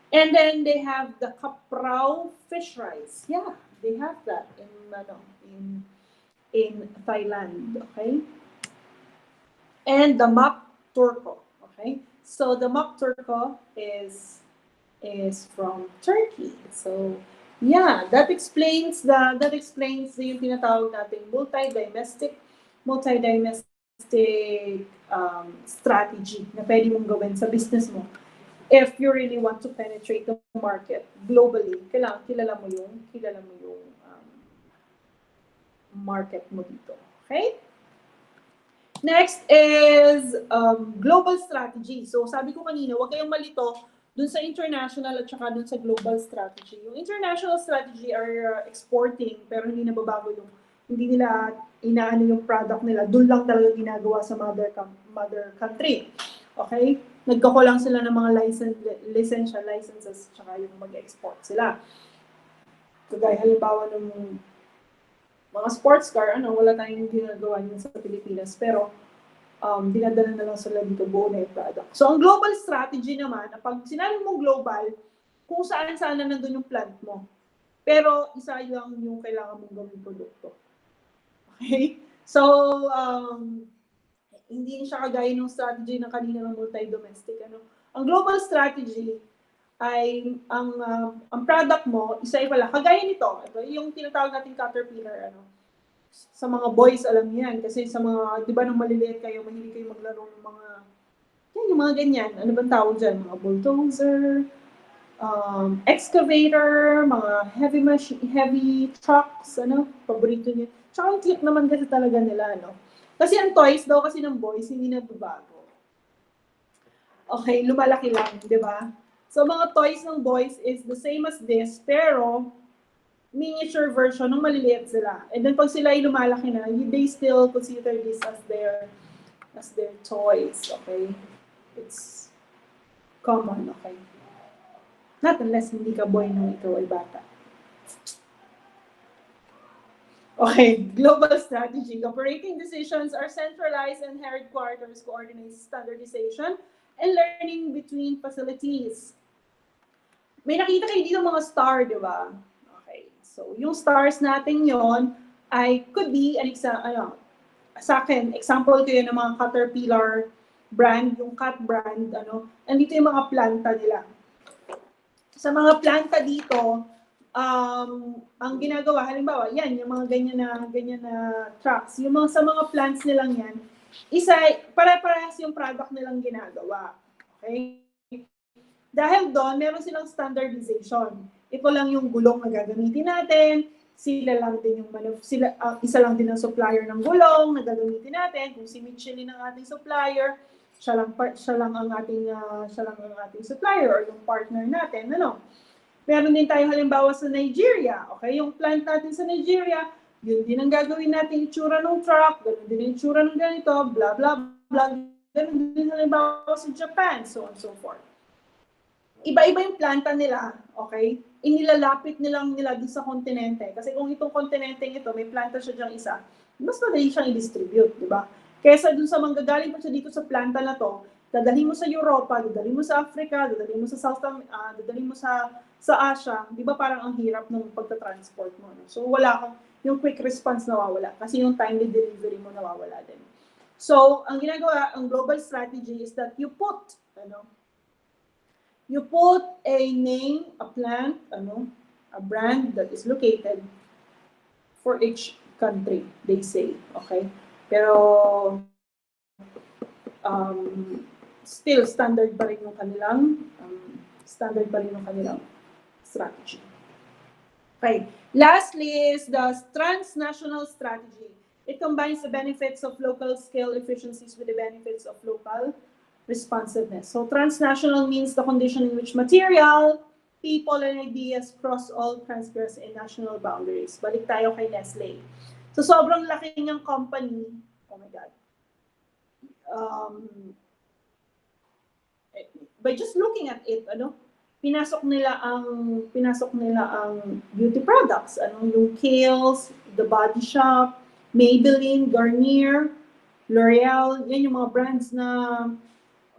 And then they have the kaprao fish rice. Yeah, they have that in Thailand, okay? And the Map Turco, okay? So the Map Turco is from Turkey. So yeah, that explains yung tinatawag nating multi-domestic strategy na pwede mong gawin sa business mo. If you really want to penetrate the market globally, kailangan kilala mo yung market mo dito. Okay? Next is global strategy. So sabi ko kanina, huwag kayong malito dun sa international at saka dun sa global strategy. Yung international strategy are exporting pero hindi hindi nila inaano yung product nila. Dun lang talaga ginagawa sa mother country. Okay? Nagkako lang sila ng mga licenses tsaka yung mag-export sila. Kagaya halimbawa ng mga sports car, wala tayong ginagawa yun sa Pilipinas. Pero dinadala na lang sila dito buo na yung product. So, ang global strategy naman, pag sinabi mong global, kung saan-saan na nandun yung plant mo. Pero, isa lang yung kailangan mong gawing produkto. Okay? So, hindi siya kagaya ng strategy ng kanina ng multi-domestic. Ang global strategy ay, ang product mo, isa pala, kagaya nito, ito yung tinatawag nating caterpillar, sa mga boys, alam niyan. Kasi sa mga, di ba nung maliliit kayo, mahilig kayo maglaro ng mga, yung mga ganyan. Ano bang tawag dyan? Mga bulldozer, excavator, mga heavy trucks, paborito niya. Tsaka ang cute naman kasi talaga nila, Kasi ang toys daw kasi ng boys, hindi nagbabago. Okay, lumalaki lang, di ba? So, mga toys ng boys is the same as this, pero miniature version ng maliliit sila. And then pag sila ay lumalaki na, they still consider this as their toys, okay? It's common, okay? Not unless hindi ka boy nung ikaw ay bata. Okay, global strategy. Operating decisions are centralized and headquarters coordinate standardization and learning between facilities. May nakita kayo dito mga star, di ba? So, yung stars natin yon ay could be sa akin, example ko yun ng mga Caterpillar brand, yung cat brand, andito yung mga planta nila. Sa mga planta dito, ang ginagawa, halimbawa, yan, yung mga ganyan na trucks, yung sa mga plants nilang yan, para-parehas yung product nilang ginagawa. Okay? Dahil doon, meron silang standardization. Ito lang yung gulong na gagamitin natin. Isa lang din ang supplier ng gulong na gagamitin natin. Kung si Michelin ang ating supplier, siya lang ang ating supplier or yung partner natin. Meron din tayo halimbawa sa Nigeria. Okay, yung plant natin sa Nigeria, yun din ang gagawin natin itsura ng truck, ganun din ang itsura ng ganito, blah blah blah. Ganun din halimbawa sa Japan, so on and so forth. Iba-iba yung planta nila, okay? Inilalapit nila doon sa kontinente. Kasi kung itong kontinente ito, may planta siya diyang isa, mas madali siyang i-distribute, di ba? Kesa doon sa manggagaling pa siya dito sa planta na to, dadalhin mo sa Europa, dadalhin mo sa Africa, dadalhin mo sa dadalhin mo sa Asia, di ba parang ang hirap ng pagta-transport mo. No? So yung quick response nawawala kasi yung timely delivery mo nawawala din. So, ang ginagawa, ang global strategy is that you put a name, a plant, a brand that is located for each country, they say, okay? Pero, still, standard pa rin yung kanilang strategy. Okay. Lastly is the transnational strategy. It combines the benefits of local scale efficiencies with the benefits of local responsiveness. So transnational means the condition in which material, people, and ideas cross all transgress and national boundaries. Balik tayo kay Nestle. So sobrang laki niyang company. Oh my God. By just looking at it, pinasok nila ang beauty products, yung Kiehl's, The Body Shop, Maybelline, Garnier, L'Oreal, yan yung mga brands na,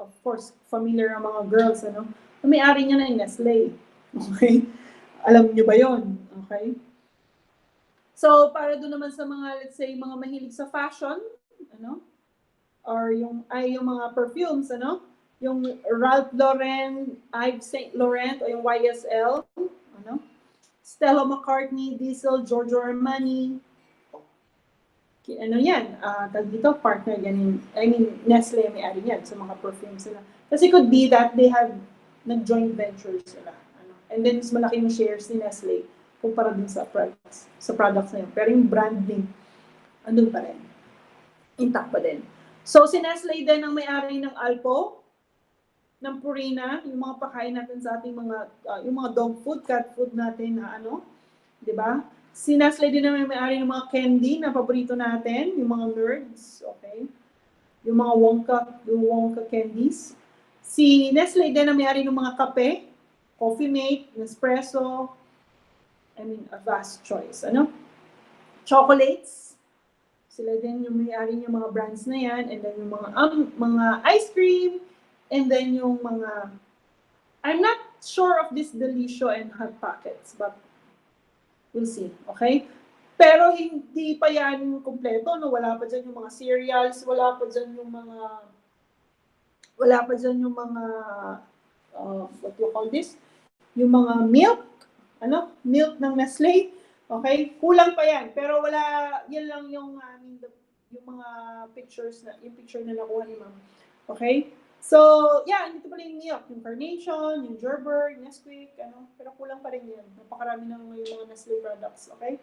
of course, familiar ang mga girls, ano? Ang may-ari niya na yung Nestle. Okay? Alam niyo ba yon? Okay? So, para doon naman sa mga, let's say, mga mahilig sa fashion, ano? Or yung mga perfumes, ano? Yung Ralph Lauren, Yves Saint Laurent, o yung YSL, ano? Stella McCartney, Diesel, Giorgio Armani, ano yan, tag dito, partner yan, Nestle may-ari yan sa mga perfumes sila. Kasi could be that they have nag-joint ventures sila. Ano? And then, mas malaki yung shares ni Nestle kumpara din sa products na yun. Pero yung brand name, andun pa rin. Intact pa din. So, si Nestle din ang may-ari ng Alpo, ng Purina, yung mga pakain natin sa ating mga, yung mga dog food, cat food natin na ano, di ba? Si Nestle din naman may-ari ng mga candy na paborito natin, yung mga nerds, okay? Yung mga Wonka candies. Si Nestle din ang may-ari ng mga kape, Coffee Mate, Nespresso, a vast choice, ano? Chocolates, sila din yung may-ari ng mga brands na yan, and then yung mga ice cream, and then yung mga, I'm not sure of this Delicio and Hot Pockets, but we'll see, okay? Pero hindi pa yan kumpleto, no? Wala pa dyan yung mga cereals, wala pa dyan yung mga, what do you call this? Yung mga milk, milk ng Nestle, okay? Kulang pa yan, pero yan lang yung, yung mga picture na nakuha ni ma'am, okay? So, yeah, dito pala yung milk, yung Carnation, yung Gerber, yung Nesquik, pero kulang pa rin yan. Napakarami na yung mga Nestle products, okay?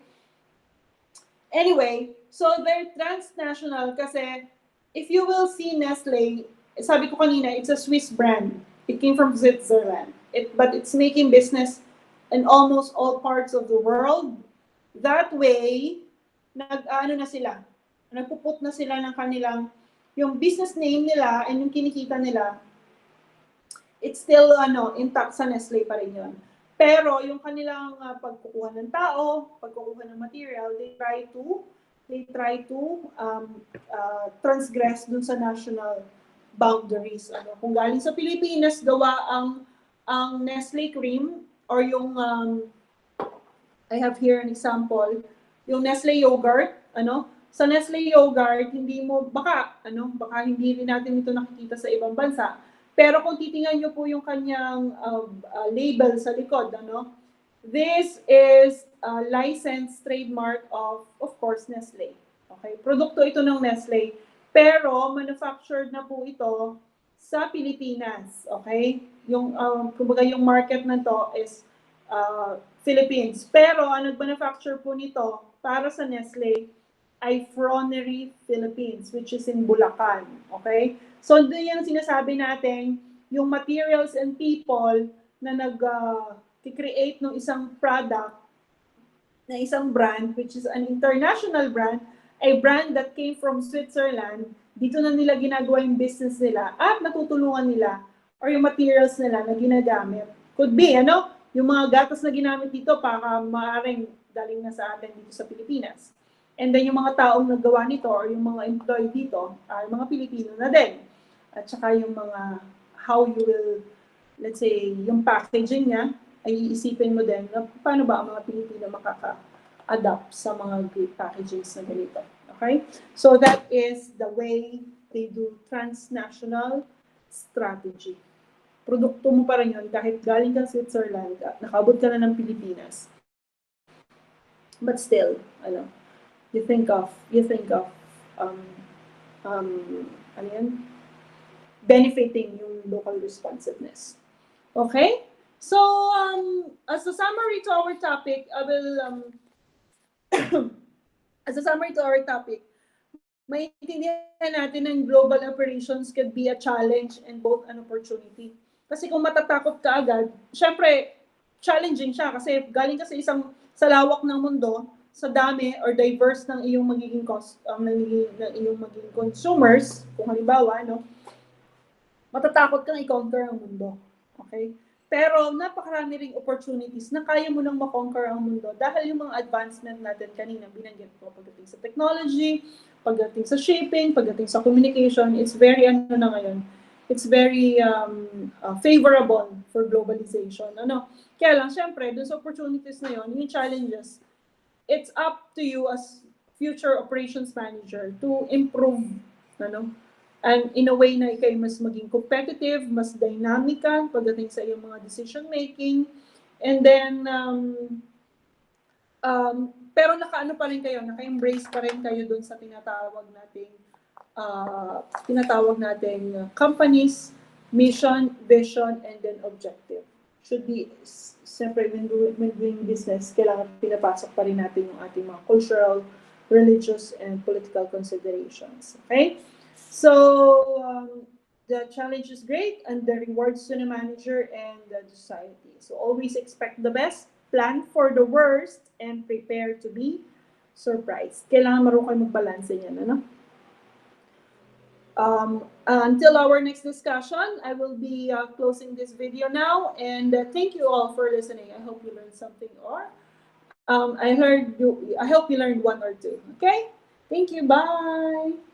Anyway, so they're transnational kasi if you will see Nestle, sabi ko kanina, it's a Swiss brand. It came from Switzerland. But it's making business in almost all parts of the world. That way, nagpuput na sila ng kanilang yung business name nila and yung kinikita nila, it's still intact sa Nestle pa rin yun. Pero yung kanilang pagkukuha ng tao, pagkukuha ng material, they try to transgress dun sa national boundaries. Kung galing sa Pilipinas, gawa ang Nestle cream or yung I have here an example, yung Nestle yogurt, sa Nestle yogurt, baka hindi rin natin ito nakikita sa ibang bansa. Pero kung titingnan nyo po yung kanyang label sa likod, this is a licensed trademark of course, Nestle. Okay? Produkto ito ng Nestle, pero manufactured na po ito sa Pilipinas. Okay? Kumbaga yung market na to is Philippines. Pero ang nag-manufacture po nito para sa Nestle ay Fronery Philippines, which is in Bulacan. Okay? So, doon yung sinasabi natin, yung materials and people na nag-create ng isang product, na isang brand, which is an international brand, a brand that came from Switzerland, dito na nila ginagawa yung business nila at natutulungan nila or yung materials nila na ginagamit. Could be, yung mga gatas na ginamit dito para maaaring galing na sa atin dito sa Pilipinas. And then yung mga taong naggawa nito or yung mga employee dito ay mga Pilipino na din. At saka yung mga how you will, let's say, yung packaging niya, ay iisipin mo din na paano ba ang mga Pilipino makaka-adapt sa mga great packagings na ganito. Okay? So that is the way they do transnational strategy. Produkto mo pa rin yun kahit galing ka sa Switzerland, nakabot ka na ng Pilipinas. But still, you think of benefiting yung local responsiveness. Okay? So, as a summary to our topic, maintindihan natin ng global operations could be a challenge and both an opportunity. Kasi kung matatakot ka agad, syempre, challenging siya kasi galing ka sa lawak ng mundo, sa dami or diverse ng iyong magiging consumers, kung halimbawa, matatakot kang i-conquer ang mundo. Okay? Pero napakarami ring opportunities na kaya mo nang makonquer ang mundo dahil yung mga advancement natin kanina binanggit ko pagdating sa technology, pagdating sa shipping, pagdating sa communication, it's very ano na ngayon. It's very favorable for globalization. Ano? Kaya lang, syempre, dun sa opportunities na yon, yung challenges, it's up to you as future operations manager to improve, ano, and in a way na ikay mas maging competitive, mas dynamic ka pagdating sa iyong mga decision making, and then pero nakaano pa rin kayo, naka-embrace pa rin kayo dun sa tinatawag nating companies, mission, vision, and then objective. Should be, siyempre, when doing business, kailangan pinapasok pa rin natin yung ating mga cultural, religious, and political considerations. Okay? So, the challenge is great, and the rewards to the manager and the society. So, always expect the best, plan for the worst, and prepare to be surprised. Kailangan marunong kayo magbalanse niyan, ano? Until our next discussion, I will be closing this video now, and thank you all for listening. I hope you learned something, or I hope you learned one or two. Okay? Thank you. Bye.